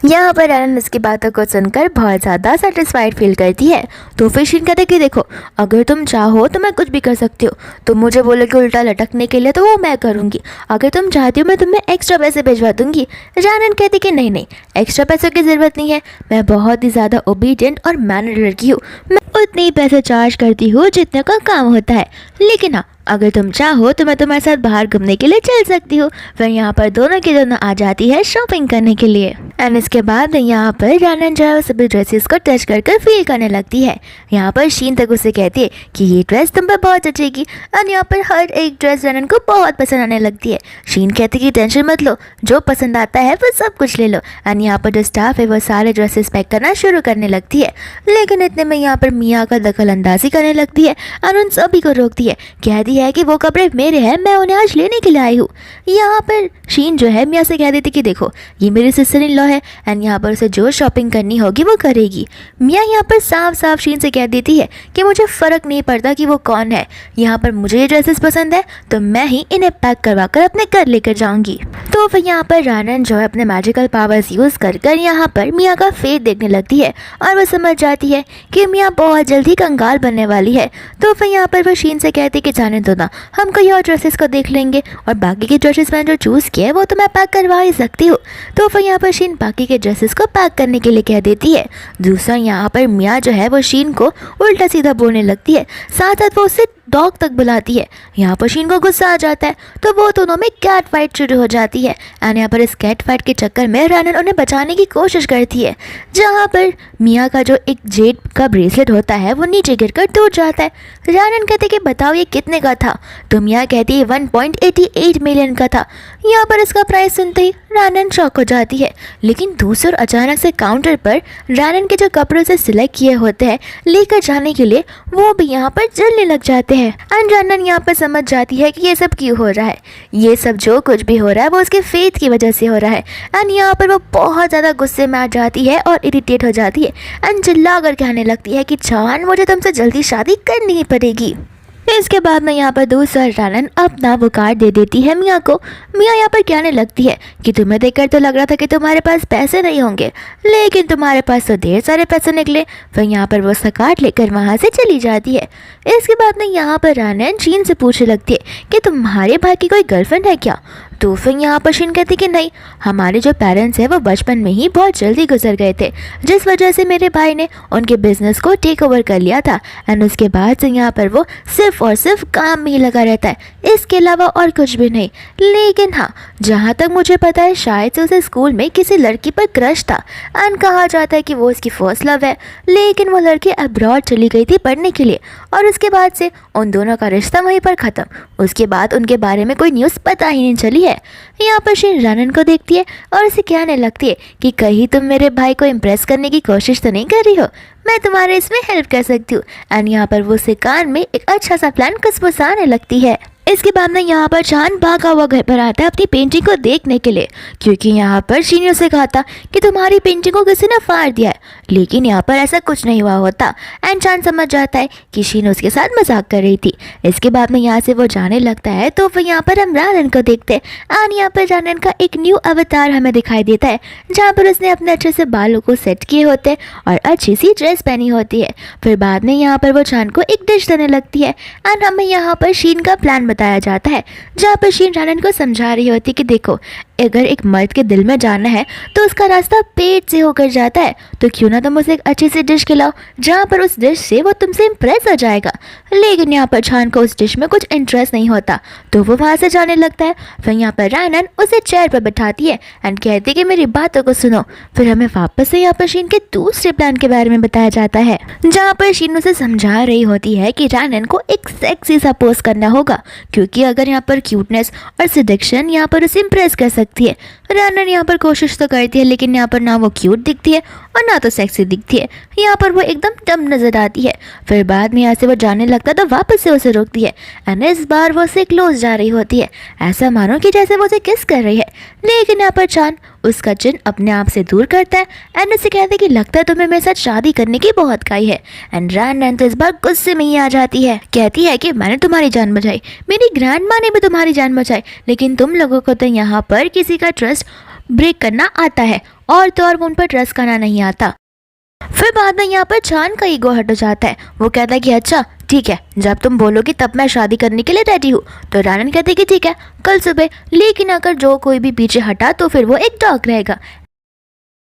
S2: यहाँ पर रानन उसकी बातों को सुनकर बहुत ज़्यादा सेटिस्फाइड फील करती है। तो फिर शीन कहते कि देखो, अगर तुम चाहो तो मैं कुछ भी कर सकती हो, तुम मुझे बोलो कि उल्टा लटकने के लिए तो वो मैं करूँगी, अगर तुम चाहती हो मैं तुम्हें एक्स्ट्रा पैसे भिजवा दूँगी। रानन कहती कि नहीं नहीं, एक्स्ट्रा पैसों की ज़रूरत नहीं है, मैं बहुत ही ज़्यादा ओबीडियंट और मैनर्ड लड़की हूँ, मैं उतने ही पैसे चार्ज करती हूँ जितने का काम होता है, लेकिन हाँ अगर तुम चाहो तो मैं तुम्हारे साथ बाहर घूमने के लिए चल सकती हूँ। फिर यहाँ पर दोनों की दोनों आ जाती है शॉपिंग करने के लिए। एंड इसके बाद यहाँ पर रानन जो है सभी ड्रेसेस को टच कर फील करने लगती है। यहाँ पर शीन तक उसे कहती है कि ये ड्रेस तुम पर बहुत जचेगी, एंड यहाँ पर हर एक ड्रेस रानन को बहुत पसंद आने लगती है। शीन कहती है कि टेंशन मत लो, जो पसंद आता है वो सब कुछ ले लो। एंड यहाँ पर जो स्टाफ है वो सारे ड्रेसेस पैक करना शुरू करने लगती है, लेकिन इतने में यहाँ पर मियाँ का दखल अंदाजी करने लगती है और उन सभी को रोकती है, कहती है कि वो कपड़े मेरे हैं, मैं उन्हें आज लेने के लिए आई हूँ। यहाँ पर शीन जो है मियाँ से कह देती कि देखो ये मेरी सिस्टर इन लॉ है, एंड यहाँ पर उसे जो शॉपिंग करनी होगी वो करेगी। मियाँ यहाँ पर साफ साफ शीन से कह देती है कि मुझे फ़र्क नहीं पड़ता कि वो कौन है, यहाँ पर मुझे ये ड्रेसेस पसंद है तो मैं ही इन्हें पैक करवा कर अपने घर लेकर जाऊँगी। तो फिर यहाँ पर रानन जो है अपने मैजिकल पावर्स यूज़ कर यहाँ पर मियाँ का फेस देखने लगती है, और वो समझ जाती है कि मियाँ बहुत जल्दी कंगाल बनने वाली है। तो फिर यहाँ पर वो शीन से कहती कि जाने दो ना, हम कोई और ड्रेसेस को देख लेंगे, और बाकी के ड्रेसेस मैंने जो चूज़ किया है वो तो मैं पैक करवा ही सकती हूँ। तो फिर यहाँ पर शीन बाकी के ड्रेसेस को पैक करने के लिए कह देती है। दूसरा यहाँ पर मियाँ जो है वो शीन को उल्टा सीधा बोलने लगती है, साथ साथ वो उससे डॉग तक बुलाती है। यहाँ पर शीन को गुस्सा आ जाता है, तो वो दोनों में कैट फाइट शुरू हो जाती है, एंड यहाँ पर इस कैट फाइट के चक्कर में रानन उन्हें बचाने की कोशिश करती है, जहाँ पर मियाँ का जो एक जेड का ब्रेसलेट होता है वो नीचे गिरकर टूट जाता है। रानन कहते कि बताओ ये कितने का था? तो मियाँ कहती है 1.88 मिलियन का था। यहाँ पर इसका प्राइस सुनते ही रानन शॉक हो जाती है, लेकिन दूसरी ओर अचानक से काउंटर पर रानन के जो कपड़े से सिलेक्ट किए होते हैं लेकर जाने के लिए वो भी यहाँ पर जलने लग जाते हैं। एंड रानन यहाँ पर समझ जाती है कि ये सब क्यों हो रहा है, ये सब जो कुछ भी हो रहा है वो उसके फेथ की वजह से हो रहा है। एंड यहाँ पर वो बहुत ज़्यादा गुस्से में आ जाती है और इरिटेट हो जाती है, एंड चिल्ला कर कहने लगती है कि जान मुझे तुमसे जल्दी शादी करनी ही पड़ेगी। इसके बाद में यहाँ पर दूसरा रानन अपना वो कार्ड दे देती है मियाँ को। मियाँ यहाँ पर कहने लगती है कि तुम्हें देखकर तो लग रहा था कि तुम्हारे पास पैसे नहीं होंगे, लेकिन तुम्हारे पास तो ढेर सारे पैसे निकले। फिर यहाँ पर वो उसका कार्ड लेकर वहाँ से चली जाती है। इसके बाद में यहाँ पर रानन शीन से पूछने लगती है कि तुम्हारे भाई की कोई गर्लफ्रेंड है क्या? तो फिर यहाँ पर शीन कहती कि नहीं, हमारे जो पेरेंट्स हैं वो बचपन में ही बहुत जल्दी गुजर गए थे, जिस वजह से मेरे भाई ने उनके बिजनेस को टेक ओवर कर लिया था, एंड उसके बाद से यहाँ पर वो सिर्फ और सिर्फ काम में ही लगा रहता है, इसके अलावा और कुछ भी नहीं। लेकिन हाँ, जहाँ तक मुझे पता है शायद से उसे स्कूल में किसी लड़की पर क्रश था, एंड कहा जाता है कि वो उसकी फर्स्ट लव है, लेकिन वो लड़की अब्रॉड चली गई थी पढ़ने के लिए, और उसके बाद से उन दोनों का रिश्ता वहीं पर ख़त्म। उसके बाद उनके बारे में कोई न्यूज़ पता ही नहीं चली है। यहाँ पर शीन रानन को देखती है और उसे कहने लगती है कि कहीं तुम मेरे भाई को इम्प्रेस करने की कोशिश तो नहीं कर रही हो, मैं तुम्हारे इसमें हेल्प कर सकती हूँ। एंड यहाँ पर वो उसे कान में एक अच्छा सा प्लान खुशबुसाने लगती है।
S1: इसके बाद में यहाँ पर चांद भागा हुआ घर पर आता है अपनी पेंटिंग को देखने के लिए, क्योंकि यहाँ पर शीन ने उसे कहा था कि तुम्हारी पेंटिंग को किसी ने फाड़ दिया है, लेकिन यहाँ पर ऐसा कुछ नहीं हुआ होता। एंड चांद समझ जाता है कि शीन उसके साथ मजाक कर रही थी। इसके बाद में यहाँ से वो जाने लगता है तो फिर यहाँ पर हम रानन को देखते हैं एंड यहाँ पर रानन का एक न्यू अवतार हमें दिखाई देता है, जहाँ पर उसने अपने अच्छे से बालों को सेट किए होते हैं और अच्छी सी ड्रेस पहनी होती है। फिर बाद में यहाँ पर वो चांद को एक डिश देने लगती है एंड हमें यहाँ पर शीन का प्लान बताया जाता है, जहाँ पर शीन रानन को समझा रही होती है कि देखो, अगर एक मर्द के दिल में जाना है तो उसका रास्ता पेट से होकर जाता है, तो क्यों ना तुम उसे एक अच्छी सी डिश खिलाओ जहाँ पर उस डिश से वो तुमसे इम्प्रेस हो जाएगा। लेकिन यहाँ पर चांद को उस डिश में कुछ इंटरेस्ट नहीं होता, तो वो वहाँ से जाने लगता है। फिर यहाँ पर रानन उसे चेयर पर बैठाती है एंड कहती है कि मेरी बातों को सुनो। फिर हमें वापस से यहाँ पर शीन के दूसरे प्लान के बारे में बताया जाता है, जहाँ पर शीन उसे समझा रही होती है कि रानन को एक सेक्सी सा पोज करना होगा, क्योंकि अगर यहाँ पर क्यूटनेस और सिडक्शन यहाँ पर उसे इम्प्रेस कर सकती है। रानन यहाँ पर कोशिश तो करती है, लेकिन यहाँ पर ना वो क्यूट दिखती है और ना तो सेक्सी दिखती है, यहाँ पर वो एकदम डम नजर आती है। फिर बाद में यहाँ से वो जाने लगता है तो वापस से उसे रोकती है एंड इस बार वो उसे क्लोज जा रही होती है, ऐसा मानो कि जैसे वो उसे किस कर रही है। लेकिन यहाँ पर चांद उसका चिन अपने आप से दूर करता है एंड उसे कहते हैं कि लगता है तुम्हें मेरे साथ शादी करने की बहुत खाई है। एंड रानन तो इस बार गुस्से में ही आ जाती है, कहती है कि मैंने तुम्हारी जान बचाई, मेरी ग्रैंड माँ ने भी तुम्हारी जान बचाई, लेकिन तुम लोगों को तो यहाँ पर किसी का ट्रस्ट ब्रेक करना आता है और तो और उन पर ट्रस्ट करना नहीं आता। फिर बाद में यहाँ पर चांद का ईगो हट जाता है, वो कहता है कि अच्छा ठीक है, जब तुम बोलोगी तब मैं शादी करने के लिए रेडी हूँ। तो रानन कहते हैं कि ठीक है कल सुबह, लेकिन अगर जो कोई भी पीछे हटा तो फिर वो एक डॉग रहेगा।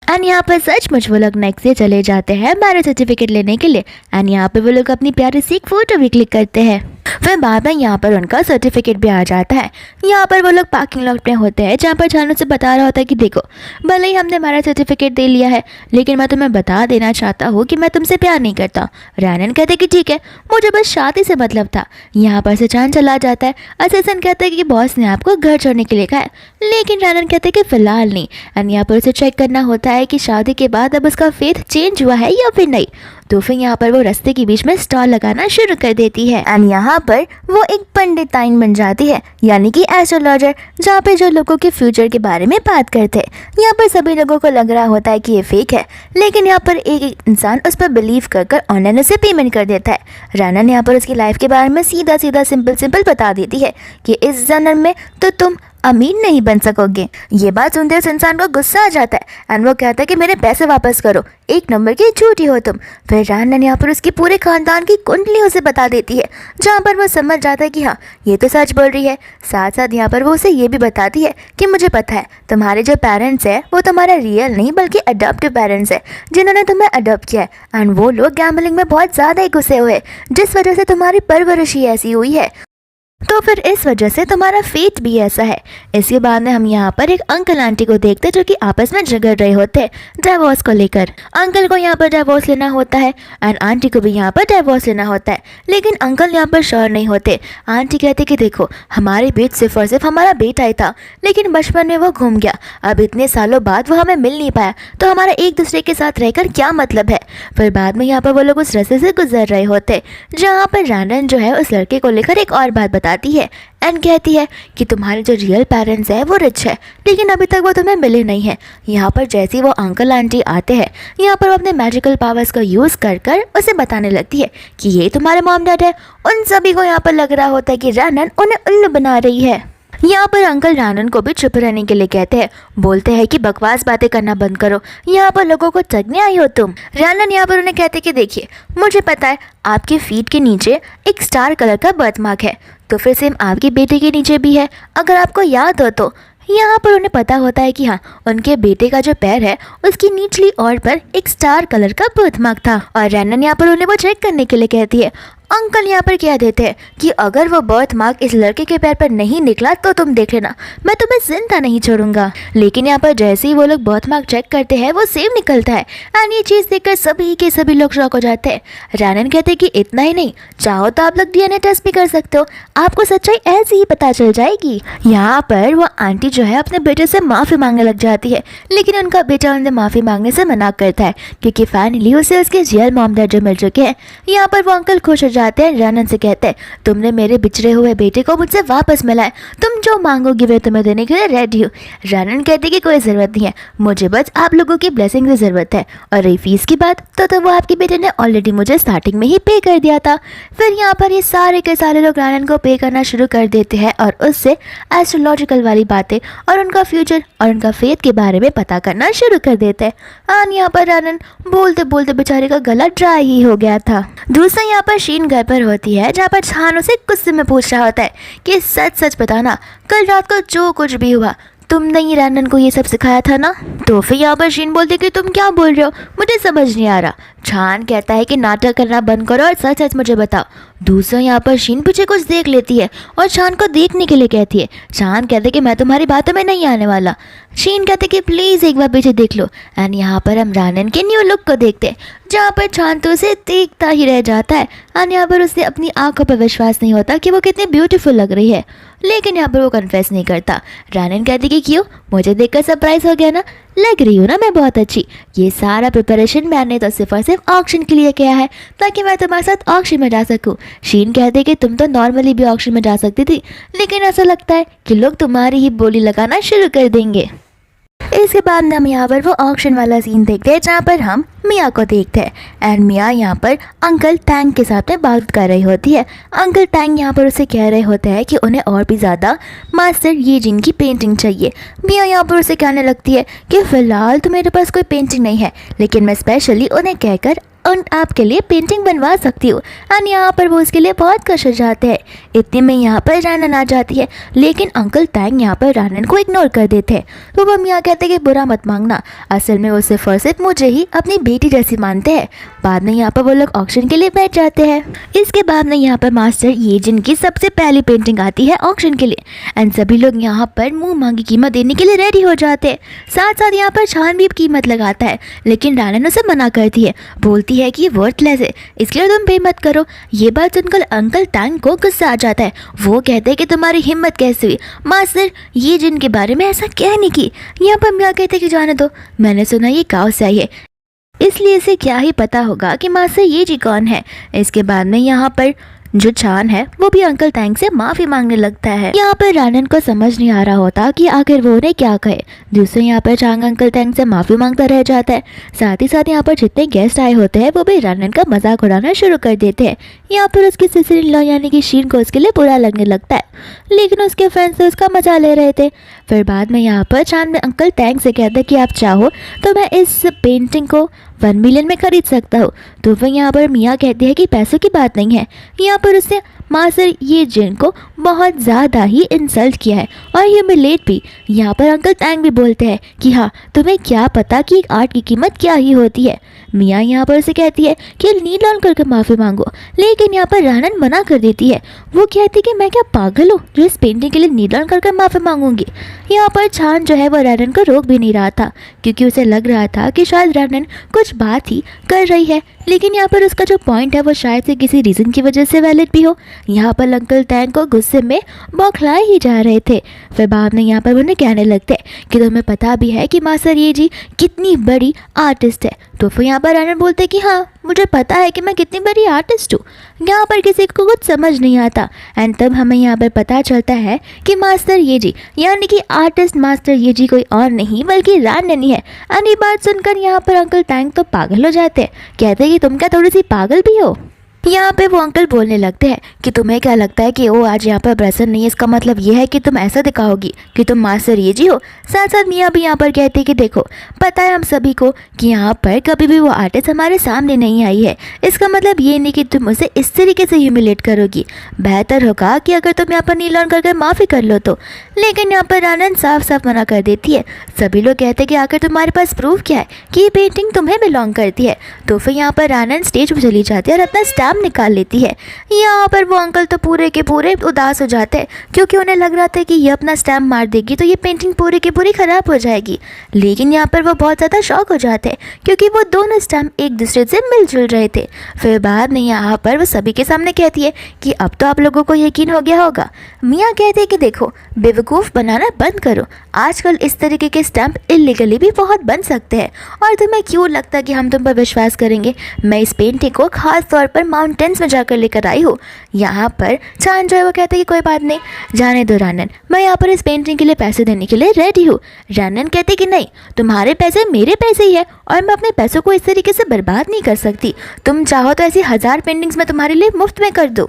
S1: एंड यहाँ पर सचमुच वो लोग नेक्स्ट डे चले जाते हैं मैरिज सर्टिफिकेट लेने के लिए एंड यहाँ पे वो लोग अपनी प्यारी सी एक फोटो भी क्लिक करते हैं। फिर बाद में यहाँ पर उनका सर्टिफिकेट भी आ जाता है। यहाँ पर वो लोग पार्किंग लॉट में होते हैं, जहाँ पर चांद से बता रहा होता है कि देखो, भले ही हमने मैरिज सर्टिफिकेट दे लिया है, लेकिन मैं तुम्हें बता देना चाहता हूँ कि मैं तुमसे प्यार नहीं करता। रानन कहते कि ठीक है, मुझे बस शादी से मतलब था। यहाँ पर से चांद चला जाता है। असिस्टेंट कहता है कि बॉस ने आपको घर छोड़ने के लिए कहा है, लेकिन रानन कहते कि फिलहाल नहीं। एंड यहाँ पर उसे चेक करना होता है कि शादी के बाद अब उसका फेथ चेंज हुआ है या फिर नहीं। तो फिर यहाँ पर वो रास्ते के बीच में स्टॉल लगाना शुरू कर देती है
S2: एंड यहाँ पर वो एक पंडिताइन बन जाती है, यानी कि एस्ट्रोलॉजर, जहाँ पे जो लोगों के फ्यूचर के बारे में बात करते हैं। यहाँ पर सभी लोगों को लग रहा होता है कि ये फेक है, लेकिन यहाँ पर एक इंसान उस पर बिलीव कर ऑनलाइन उसे पेमेंट कर देता है। रानन यहाँ पर उसकी लाइफ के बारे में सीधा सीधा सिंपल बता देती है कि इस जन्म में तो तुम अमीर नहीं बन सकोगे। ये बात सुनते उस इंसान को गुस्सा आ जाता है एंड वो कहता है कि मेरे पैसे वापस करो, एक नंबर की झूठी हो तुम। फिर रानन यहाँ पर उसकी पूरे खानदान की कुंडली उसे बता देती है, जहाँ पर वो समझ जाता है कि हाँ ये तो सच बोल रही है। साथ साथ यहाँ पर वो उसे ये भी बताती है कि मुझे पता है तुम्हारे जो पेरेंट्स हैं वो तुम्हारा रियल नहीं बल्कि अडॉप्टिव पेरेंट्स है, जिन्होंने तुम्हें अडॉप्ट किया है एंड वो लोग गैम्बलिंग में बहुत ज़्यादा ही घुसे हुए, जिस वजह से तुम्हारी परवरिश ही ऐसी हुई है, तो फिर इस वजह से तुम्हारा फेट भी ऐसा है। इसके बाद में हम यहाँ पर एक अंकल आंटी को देखते हैं जो कि आपस में झगड़ रहे होते हैं डिवोर्स को लेकर। अंकल को यहाँ पर डिवोर्स लेना होता है एंड आंटी को भी यहाँ पर डिवोर्स लेना होता है, लेकिन अंकल यहाँ पर श्योर नहीं होते। आंटी कहते कि देखो, हमारे बीच सिर्फ और सिर्फ हमारा बेटा ही था, लेकिन बचपन में वो घूम गया, अब इतने सालों बाद वो हमें मिल नहीं पाया, तो हमारा एक दूसरे के साथ रहकर क्या मतलब है। फिर बाद में यहाँ पर वो लोग उस रास्ते से गुजर रहे होते, जहाँ पर रानन जो है उस लड़के को लेकर एक और बात बताती है एंड कहती है कि तुम्हारे जो रियल पेरेंट्स हैं वो रिच है, लेकिन अभी तक वो तुम्हें मिले नहीं है। यहाँ पर जैसे ही वो अंकल आंटी आते हैं, यहाँ पर वो अपने मैजिकल पावर्स का यूज़ कर उसे बताने लगती है कि ये तुम्हारे मॉम डैड है। उन सभी को यहाँ पर लग रहा होता है कि रानन उन्हें उल्लू बना रही है। यहाँ पर अंकल रानन को भी चुप रहने के लिए कहते हैं, बोलते हैं कि बकवास बातें करना बंद करो, यहाँ पर लोगों को ठगने आई हो तुम। रानन यहाँ पर उन्हें कहते कि देखिए, मुझे पता है आपके फीट के नीचे एक स्टार कलर का बर्थमार्क है, तो फिर सेम आपके बेटे के नीचे भी है, अगर आपको याद हो तो। यहाँ पर उन्हें पता होता है कि हाँ, उनके बेटे का जो पैर है उसकी निचली ओर पर एक स्टार कलर का बर्थमार्क था, और रानन यहाँ पर उन्हें वो चेक करने के लिए कहती है। अंकल यहाँ पर कह देते हैं कि अगर वो बर्थ मार्क इस लड़के के पैर पर नहीं निकला तो तुम देख लेना, मैं तुम्हें जिंदा नहीं छोड़ूंगा। लेकिन यहाँ पर जैसे ही वो लोग बर्थ मार्क चेक करते हैं वो सेम निकलता है एंड ये चीज़ देखकर सभी के सभी लोग शॉक हो जाते हैं। रानन कहते हैं कि इतना ही नहीं, चाहो तो आप लोग डीएनए टेस्ट भी कर सकते हो, आपको सच्चाई ऐसे ही पता चल जाएगी। यहाँ पर वो आंटी जो है अपने बेटे से माफ़ी मांगने लग जाती है, लेकिन उनका बेटा उनसे माफ़ी मांगने से मना करता है, क्योंकि फाइनली उसे उसके रियल मॉम डैड जो मिल चुके हैं। यहाँ पर वो अंकल खुश हो जाते हैं, रानन से कहते हैं तुमने मेरे बिछड़े हुए बेटे को मुझसे वापस मिला है, तुम जो मांगोगी मैं तुम्हें देने के लिए रेडी हूँ। रानन कहते कि कोई ज़रूरत नहीं है, मुझे बस आप लोगों की ब्लेसिंग की ज़रूरत है, और रही फीस की बात तो वो आपके बेटे ने ऑलरेडी मुझे स्टार्टिंग में ही पे कर दिया था। फिर यहाँ पर ये सारे के सारे लोग रानन को पे करना शुरू कर देते हैं और उससे एस्ट्रोलॉजिकल वाली बातें और उनका फ्यूचर और उनका फेथ के बारे में पता करना शुरू कर देते हैं। और यहाँ पर रानन बोलते बोलते बेचारे का गला ड्राई ही हो गया था। दूसरा यहाँ पर शीन घर पर होती है, जहाँ पर छान उसे गुस्से में पूछ रहा होता है कि सच सच बताना, कल रात को जो कुछ भी हुआ तुमने ही रानन को ये सब सिखाया था ना? तो फिर यहाँ पर शीन बोलती कि तुम क्या बोल रहे हो, मुझे समझ नहीं आ रहा। छान कहता है कि नाटक करना बंद करो और सच सच मुझे बताओ। दूसरा यहाँ पर शीन पीछे कुछ देख लेती है और छान को देखने के लिए कहती है। छान कहते कि मैं तुम्हारी बातों में नहीं आने वाला। शीन कहते कि प्लीज़ एक बार पीछे देख लो। एंड यहाँ पर हम रानन के न्यू लुक को देखते हैं, जहाँ पर छान तो उसे देखता ही रह जाता है। एंड यहाँ पर उसे अपनी आंखों पर विश्वास नहीं होता कि वो कितनी ब्यूटीफुल लग रही है, लेकिन यहाँ पर वो कन्फेस नहीं करता। रानन कहती कि क्यों, मुझे देखकर सरप्राइज हो गया ना, लग रही हूँ ना मैं बहुत अच्छी। ये सारा प्रिपरेशन मैंने तो सिर्फ और सिर्फ ऑक्शन के लिए किया है, ताकि मैं तुम्हारे साथ ऑक्शन में जा सकूँ। शीन कहते कि तुम तो नॉर्मली भी ऑक्शन में जा सकती थी, लेकिन ऐसा लगता है कि लोग तुम्हारी ही बोली लगाना शुरू कर देंगे। इसके बाद हम यहाँ पर वो ऑक्शन वाला सीन देखते हैं, जहाँ पर हम मिया को देखते हैं। एंड मिया यहाँ पर अंकल टैंग के साथ में बात कर रही होती है। अंकल टैंग यहाँ पर उसे कह रहे होते हैं कि उन्हें और भी ज़्यादा मास्टर ये जिन की पेंटिंग चाहिए। मिया यहाँ पर उसे कहने लगती है कि फ़िलहाल तो मेरे पास कोई पेंटिंग नहीं है, लेकिन मैं स्पेशली उन्हें कहकर आपके लिए पेंटिंग बनवा सकती हूँ। एंड यहाँ पर वो उसके लिए बहुत खुश हो जाते हैं। इतने में यहाँ पर रानन आ जाती है, लेकिन अंकल टैंग यहाँ पर रानन को इग्नोर कर देते हैं। तो वो मियाँ कहते हैं कि बुरा मत मांगना, असल में वो सिर्फ और सिर्फ मुझे ही अपनी बेटी जैसी मानते हैं। बाद में यहाँ पर वो लोग ऑक्शन के लिए बैठ जाते हैं। इसके बाद में यहाँ पर मास्टर ये जिनकी सबसे पहली पेंटिंग आती है ऑक्शन के लिए। एंड सभी लोग यहाँ पर मुँह मांगी कीमत देने के लिए रेडी हो जाते हैं। साथ साथ यहाँ पर छान भी कीमत लगाता है, लेकिन रानन उसे मना करती है, बोलती है कि वर्थलेस है, इसलिए तुम पे मत करो। ये बात सुनकर अंकल टैंग को गुस्सा आ जाता है। वो कहते हैं कि तुम्हारी हिम्मत कैसे हुई मास्टर ये जिन के बारे में ऐसा कहने की। यहाँ पर मियाँ कहते हैं कि जाने दो, मैंने सुना ये गाँव से आई है, इसलिए इसे क्या ही पता होगा कि मास्टर ये जी कौन है। इसके बाद में यहाँ पर जो छान है वो भी अंकल टैंग से माफ़ी मांगने लगता है। यहाँ पर रानन को समझ नहीं आ रहा होता कि आखिर वो उन्हें क्या कहे। दूसरे यहाँ पर चांग अंकल टैंग से माफ़ी मांगता रह जाता है। साथ ही साथ यहाँ पर जितने गेस्ट आए होते हैं वो भी रानन का मजाक उड़ाना शुरू कर देते हैं। यहाँ पर उसकी सिस्टर इन लॉ यानी कि शीन को उसके लिए बुरा लगने लगता है, लेकिन उसके फ्रेंड्स उसका मजा ले रहे थे। फिर बाद में यहाँ पर चांद में अंकल टैंग से कहता है कि आप चाहो तो मैं इस पेंटिंग को 1 मिलियन में खरीद सकता हूँ। तो फिर यहाँ पर मियाँ कहती है कि पैसों की बात नहीं है। यहाँ पर उसने मास्टर ये जिन को बहुत ज़्यादा ही इंसल्ट किया है और ह्यूमिलेट भी। यहाँ पर अंकल टैंग भी बोलते हैं कि हाँ तुम्हें क्या पता कि एक आर्ट की कीमत क्या ही होती है। मियाँ यहाँ पर उसे कहती है कि नील ऑन करके माफ़ी मांगो, लेकिन यहाँ पर रानन मना कर देती है। वो कहती कि मैं क्या पागल हूँ जो इस पेंटिंग के लिए नील ऑन करके माफ़ी मांगूंगी। यहाँ पर छान जो है वो रानन को रोक भी नहीं रहा था, क्योंकि उसे लग रहा था कि शायद रानन कुछ बात ही कर रही है, लेकिन यहाँ पर उसका जो पॉइंट है वो शायद से किसी रीज़न की वजह से वैलिड भी हो। यहाँ पर अंकल टैंग को गुस्से में बौखलाए ही जा रहे थे। फिर बाद में यहाँ पर उन्हें कहने लगते कि तुम्हें पता भी है कि मास्टर ये जी कितनी बड़ी आर्टिस्ट है। तो फिर यहाँ पर रानन बोलते कि हाँ मुझे पता है कि मैं कितनी बड़ी आर्टिस्ट हूँ। यहाँ पर किसी को कुछ समझ नहीं आता। एंड तब हमें यहाँ पर पता चलता है कि मास्टर ये जी यानी कि आर्टिस्ट मास्टर ये जी कोई और नहीं बल्कि रानन ही है। एंड ये बात सुनकर यहाँ पर अंकल टैंग तो पागल हो जाते हैं, कहते हैं कि तुम क्या थोड़ी सी पागल भी हो। यहाँ पे वो अंकल बोलने लगते हैं कि तुम्हें क्या लगता है कि वो आज यहाँ पर प्रेजेंट नहीं है, इसका मतलब ये है कि तुम ऐसा दिखाओगी कि तुम मास्टर ये जी हो। साथ साथ मियाँ भी यहाँ पर कहते हैं कि देखो पता है हम सभी को कि यहाँ पर कभी भी वो आर्टिस्ट हमारे सामने नहीं आई है, इसका मतलब ये नहीं कि तुम उसे इस तरीके से ह्यूमिलेट करोगी। बेहतर होगा कि अगर तुम यहाँ पर नील ऑन करके माफ़ी कर लो तो। लेकिन यहाँ पर रानन साफ साफ मना कर देती है। सभी लोग कहते हैं कि आखिर तुम्हारे पास प्रूफ क्या है कि ये पेंटिंग तुम्हें बिलोंग करती है। तो फिर यहाँ पर रानन स्टेज पर चली जाती है और अपना स्टैम्प निकाल लेती है। यहाँ पर वो अंकल तो पूरे के पूरे उदास हो जाते हैं, क्योंकि उन्हें लग रहा था कि ये अपना स्टैम्प मार देगी तो ये पेंटिंग पूरी की पूरी खराब हो जाएगी। लेकिन यहाँ पर वो बहुत ज़्यादा शॉक हो जाते हैं, क्योंकि वो दोनों स्टैम्प एक दूसरे से मिलजुल रहे थे। फिर बाद में यहाँ पर वो सभी के सामने कहती है कि अब तो आप लोगों को यकीन हो गया होगा। मियाँ कहते हैं कि देखो बेवकूफ़ बनाना बंद करो, आजकल इस तरीके के स्टैम्प इलीगली भी बहुत बन सकते हैं, और तुम्हें क्यों लगता कि हम तुम पर विश्वास करेंगे। मैं इस पेंटिंग को खास तौर पर माउंटेन्स में जाकर लेकर आई हूँ। यहाँ पर चांद जो है वो कहते हैं कि कोई बात नहीं, जाने दो रानन, मैं यहाँ पर इस पेंटिंग के लिए पैसे देने के लिए रेडी हूँ। रानन कहते कि नहीं, तुम्हारे पैसे मेरे पैसे ही है और मैं अपने पैसों को इस तरीके से बर्बाद नहीं कर सकती। तुम चाहो तो ऐसी 1000 पेंटिंग्स मैं तुम्हारे लिए मुफ्त में कर दूँ।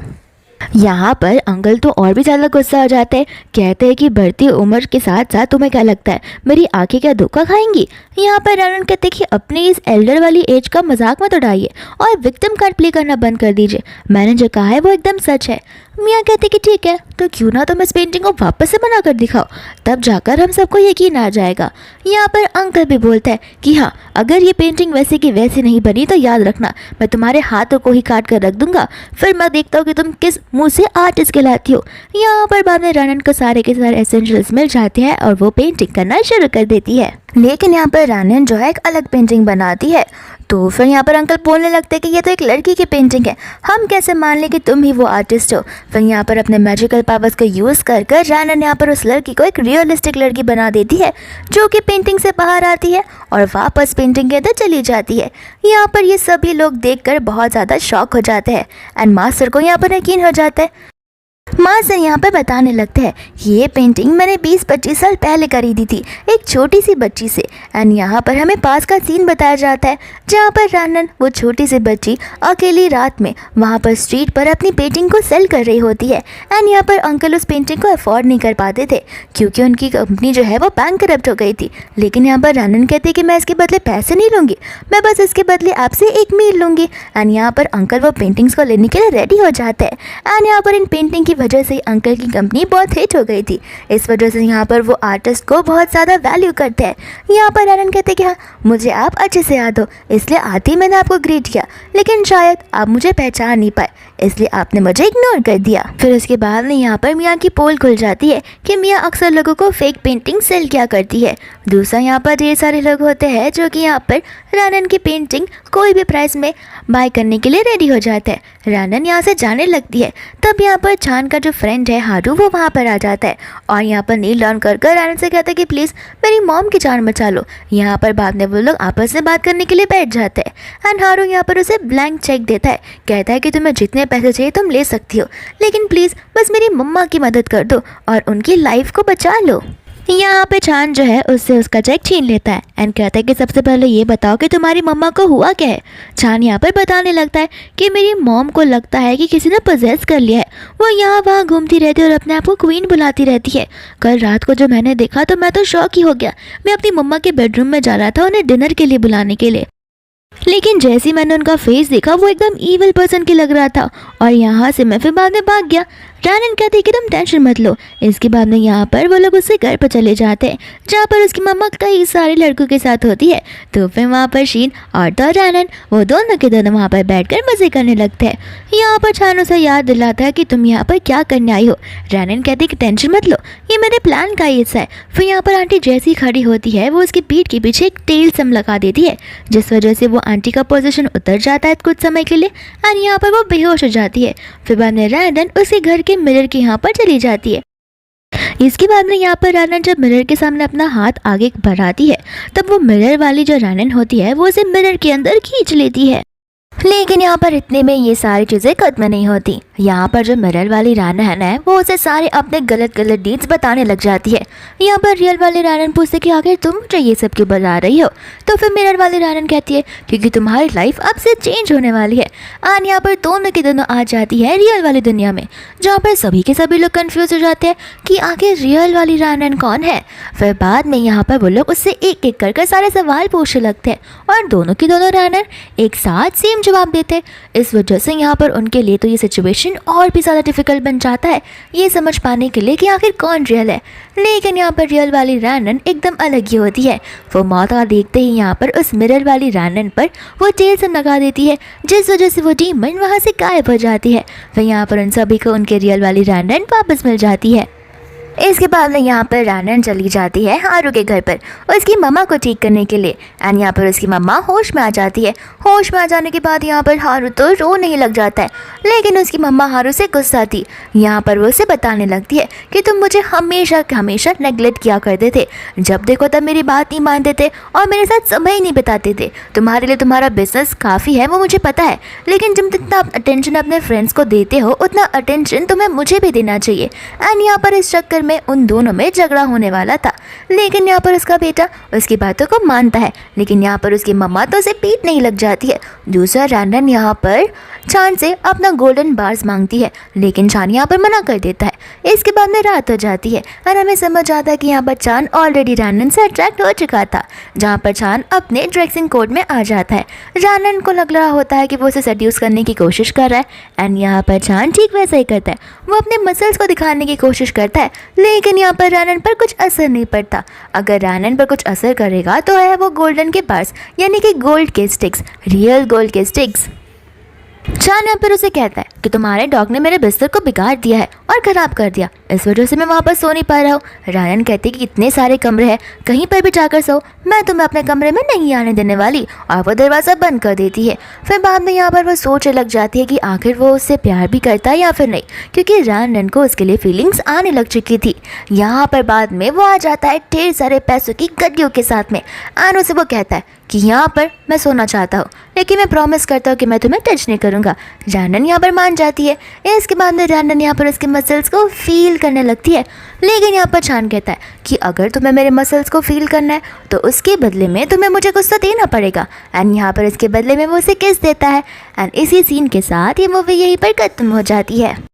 S2: यहाँ पर अंकल तो और भी ज़्यादा गुस्सा हो जाते हैं, कहते हैं कि बढ़ती उम्र के साथ साथ तुम्हें क्या लगता है मेरी आंखें क्या धोखा खाएंगी। यहाँ पर रानन कहते हैं कि अपनी इस एल्डर वाली एज का मजाक मत उड़ाइए और विक्टिम कार्ड प्ले करना बंद कर दीजिए, मैंने जो कहा है वो एकदम सच है। मियाँ कहते कि ठीक है, तो क्यों ना तुम इस पेंटिंग को वापस से बना कर दिखाओ, तब जाकर हम सबको यकीन आ जाएगा। यहाँ पर अंकल भी बोलता है कि हाँ, अगर ये पेंटिंग वैसे की वैसे नहीं बनी तो याद रखना मैं तुम्हारे हाथों को ही काट कर रख दूंगा, फिर मैं देखता हूँ कि तुम किस मुंह से आर्टिस्ट कहलाती हो। यहाँ पर बाद में रानन को सारे के सारे एसेंशियल्स मिल जाते हैं और वो पेंटिंग करना शुरू कर देती है। लेकिन यहाँ पर रानन जो है एक अलग पेंटिंग बनाती है, तो फिर यहाँ पर अंकल बोलने लगते हैं कि ये तो एक लड़की की पेंटिंग है, हम कैसे मान लें कि तुम ही वो आर्टिस्ट हो। फिर यहाँ पर अपने मैजिकल पावर्स का यूज़ कर कर रानन यहाँ पर उस लड़की को एक रियलिस्टिक लड़की बना देती है, जो कि पेंटिंग से बाहर आती है और वापस पेंटिंग के अंदर चली जाती है। यहाँ पर ये सभी लोग देखकर बहुत ज़्यादा शॉक हो जाते हैं एंड मास्टर को यहाँ पर यकीन हो जाता है। मास्टर यहाँ पर बताने लगते हैं ये पेंटिंग मैंने 20-25 साल पहले खरीदी थी एक छोटी सी बच्ची से। एंड यहाँ पर हमें पास का सीन बताया जाता है जहाँ पर रानन वो छोटी सी बच्ची अकेली रात में वहाँ पर स्ट्रीट पर अपनी पेंटिंग को सेल कर रही होती है। एंड यहाँ पर अंकल उस पेंटिंग को अफोर्ड नहीं कर पाते थे क्योंकि उनकी कंपनी जो है वो बैंकरप्ट हो गई थी। लेकिन यहाँ पर रानन कहती कि मैं इसके बदले पैसे नहीं लूँगी, मैं बस इसके बदले आपसे एक मील लूँगी। एंड यहाँ पर अंकल वो पेंटिंग्स को लेने के लिए रेडी हो जाते हैं। एंड यहाँ पर इन पेंटिंग की वजह से अंकल की कंपनी बहुत हिट हो गई थी, इस वजह से यहाँ पर वो आर्टिस्ट को बहुत ज़्यादा वैल्यू करते हैं। यहाँ पर रानन कहते कि हाँ, मुझे आप अच्छे से याद हो इसलिए आते ही मैंने आपको ग्रीट किया, लेकिन शायद आप मुझे पहचान नहीं पाए इसलिए आपने मुझे इग्नोर कर दिया। फिर उसके बाद में यहाँ पर मियाँ की पोल खुल जाती है कि मियाँ अक्सर लोगों को फेक पेंटिंग सेल किया करती है। दूसरा यहाँ पर ढेर सारे लोग होते हैं जो कि यहाँ पर रानन की पेंटिंग कोई भी प्राइस में बाय करने के लिए रेडी हो जाते हैं। रानन यहाँ से जाने लगती है, तब यहाँ पर चांद का जो फ्रेंड है हारू वो वहाँ पर आ जाता है और यहाँ पर नील डाउन कर रानन से कहता है कि प्लीज़ मेरी मॉम की जान बचा लो। यहाँ पर बाद में वो लोग आपस में बात करने के लिए बैठ जाते हैं एंड हारू यहाँ पर उसे ब्लैंक चेक देता है, कहता है कि तुम्हें जितने पैसे चाहिए तुम ले सकती हो, लेकिन प्लीज़ बस मेरी मम्मा की मदद कर दो और उनकी लाइफ को बचा लो। यहाँ पे चांद जो है उससे उसका चेक छीन लेता है एंड कहता है कि सबसे पहले ये बताओ कि तुम्हारी मम्मा को हुआ क्या है। चांद यहाँ पर बताने लगता है कि मेरी मॉम को लगता है कि किसी ने पोजेस कर लिया है, वो यहाँ वहाँ घूमती रहती है और अपने आप को क्वीन बुलाती रहती है। कल रात को जो मैंने देखा तो मैं तो शॉक ही हो गया, मैं अपनी मम्मा के बेडरूम में जा रहा था उन्हें डिनर के लिए बुलाने के लिए, लेकिन जैसे ही मैंने उनका फेस देखा वो एकदम ईविल पर्सन की लग रहा था और यहाँ से मैं फिर बाद में भाग गया। रानन कहती है कि तुम टेंशन मत लो। इसके बाद में यहाँ पर वो लोग उससे घर पर चले जाते हैं जहाँ पर उसकी मम्मा कई सारे लड़कों के साथ होती है। तो फिर वहाँ पर शीन और तो रानन वो दोनों के दोनों वहाँ पर बैठकर मजे करने लगते हैं। यहाँ पर छान उसे याद दिलाता है कि तुम यहाँ पर क्या करने आई हो। रानन कहती है कि टेंशन मत लो, ये मेरे प्लान का हिस्सा है। फिर यहाँ पर आंटी जैसी खड़ी होती है वो उसकी पीठ के पीछे एक टेल सम लगा देती है, जिस वजह से वो आंटी का पोजीशन उतर जाता है कुछ समय के लिए और यहाँ पर वो बेहोश हो जाती है। फिर बाद में रानन उसके घर के मिरर के यहाँ पर चली जाती है। इसके बाद में यहाँ पर रानन जब मिरर के सामने अपना हाथ आगे बढ़ाती है तब वो मिरर वाली जो रानन होती है वो उसे मिरर के अंदर खींच लेती है। लेकिन यहाँ पर इतने में ये सारी चीज़ें खत्म नहीं होती। यहाँ पर जो मिरर वाली रानन है वो उसे सारे अपने गलत गलत डीड्स बताने लग जाती है। यहाँ पर रियल वाली रानन पूछते कि आखिर तुम मुझे ये सब क्यों बता रही हो। तो फिर मिरर वाली रानन कहती है क्योंकि तुम्हारी लाइफ अब से चेंज होने वाली है। और यहाँ पर दोनों की दोनों आ जाती है रियल वाली दुनिया में, जहाँ पर सभी के सभी लोग कन्फ्यूज हो जाते हैं कि आखिर रियल वाली रानन कौन है। फिर बाद में यहाँ पर वो लोग उससे एक एक कर सारे सवाल पूछने लगते हैं और दोनों की दोनों रानन एक साथ सेम जवाब देते। इस वजह से यहाँ पर उनके लिए तो ये सिचुएशन और भी ज़्यादा डिफिकल्ट बन जाता है ये समझ पाने के लिए कि आखिर कौन रियल है। लेकिन यहाँ पर रियल वाली रानन एकदम अलग ही होती है। वो मौत का देखते ही यहाँ पर उस मिरर वाली रानन पर वो टेल से लगा देती है, जिस वजह से वो डीमन वहाँ से गायब हो जाती है। फिर यहाँ पर उन सभी को उनके रियल वाली रानन वापस मिल जाती है। इसके बाद में यहाँ पर रानन चली जाती है हारू के घर पर उसकी मम्मा को ठीक करने के लिए। एंड यहाँ पर उसकी मम्मा होश में आ जाती है। होश में आ जाने के बाद यहाँ पर हारू तो रोने ही लग जाता है, लेकिन उसकी मम्मा हारू से गुस्सा थी। यहाँ पर वो उसे बताने लगती है कि तुम मुझे हमेशा हमेशा नेगलेक्ट किया करते थे, जब देखो तब मेरी बात नहीं मानते थे और मेरे साथ समय ही नहीं बिताते थे। तुम्हारे लिए तुम्हारा बिजनेस काफ़ी है वो मुझे पता है, लेकिन जब जितना अटेंशन अपने फ्रेंड्स को देते हो उतना अटेंशन तुम्हें मुझे भी देना चाहिए। एंड यहाँ पर इस चक्कर में उन दोनों में झगड़ा होने वाला था, लेकिन यहाँ पर उसका बेटा उसकी बातों को मानता है, लेकिन यहाँ पर उसकी मम्मा तो उसे पीट नहीं लग जाती है। दूसरा रैंडन यहाँ पर चांद से अपना गोल्डन बार्स मांगती है, लेकिन चांद यहाँ पर मना कर देता है। इसके बाद में रात हो जाती है और हमें समझ आता है कि यहाँ पर चांद ऑलरेडी रैंडन से अट्रैक्ट हो चुका था, जहाँ पर चांद अपने ड्रेसिंग कोड में आ जाता है। रैंडन को लग रहा होता है कि वो उसे सेड्यूस करने की कोशिश कर रहा है एंड यहाँ पर चांद ठीक वैसा ही करता है। वो अपने मसल्स को दिखाने की कोशिश करता है, लेकिन यहाँ पर रैंडन पर कुछ असर नहीं पड़ता। अगर रैंडन पर कुछ असर करेगा तो है वो गोल्डन के बार्स, यानी कि गोल्ड के स्टिक्स, रियल गोल्ड के स्टिक्स। चांद यहाँ पर उसे कहता है कि तुम्हारे डॉग ने मेरे बिस्तर को बिगाड़ दिया है और ख़राब कर दिया, इस वजह से मैं वहाँ पर सो नहीं पा रहा हूँ। रायन कहती कि इतने सारे कमरे हैं, कहीं पर भी जाकर सो, मैं तुम्हें अपने कमरे में नहीं आने देने वाली, और वो दरवाज़ा बंद कर देती है। फिर बाद में यहाँ पर वो सोचने लग जाती है कि आखिर वो उससे प्यार भी करता है या फिर नहीं, क्योंकि रायन को उसके लिए फीलिंग्स आने लग चुकी थी। यहाँ पर बाद में वो आ जाता है ढेर सारे पैसों की गड्डियों के साथ में, और उसे वो कहता है कि यहाँ पर मैं सोना चाहता हूँ, लेकिन मैं प्रॉमिस करता हूँ कि मैं तुम्हें टच नहीं करूँगा। रैंडन यहाँ पर मान जाती है। इसके बाद में रैंडन यहाँ पर उसके मसल्स को फील करने लगती है, लेकिन यहाँ पर चांद कहता है कि अगर तुम्हें मेरे मसल्स को फील करना है तो उसके बदले में तुम्हें मुझे गुस्सा देना पड़ेगा। एंड यहाँ पर इसके बदले में वो उसे किस देता है। एंड इसी सीन के साथ ये मूवी यहीं पर खत्म हो जाती है।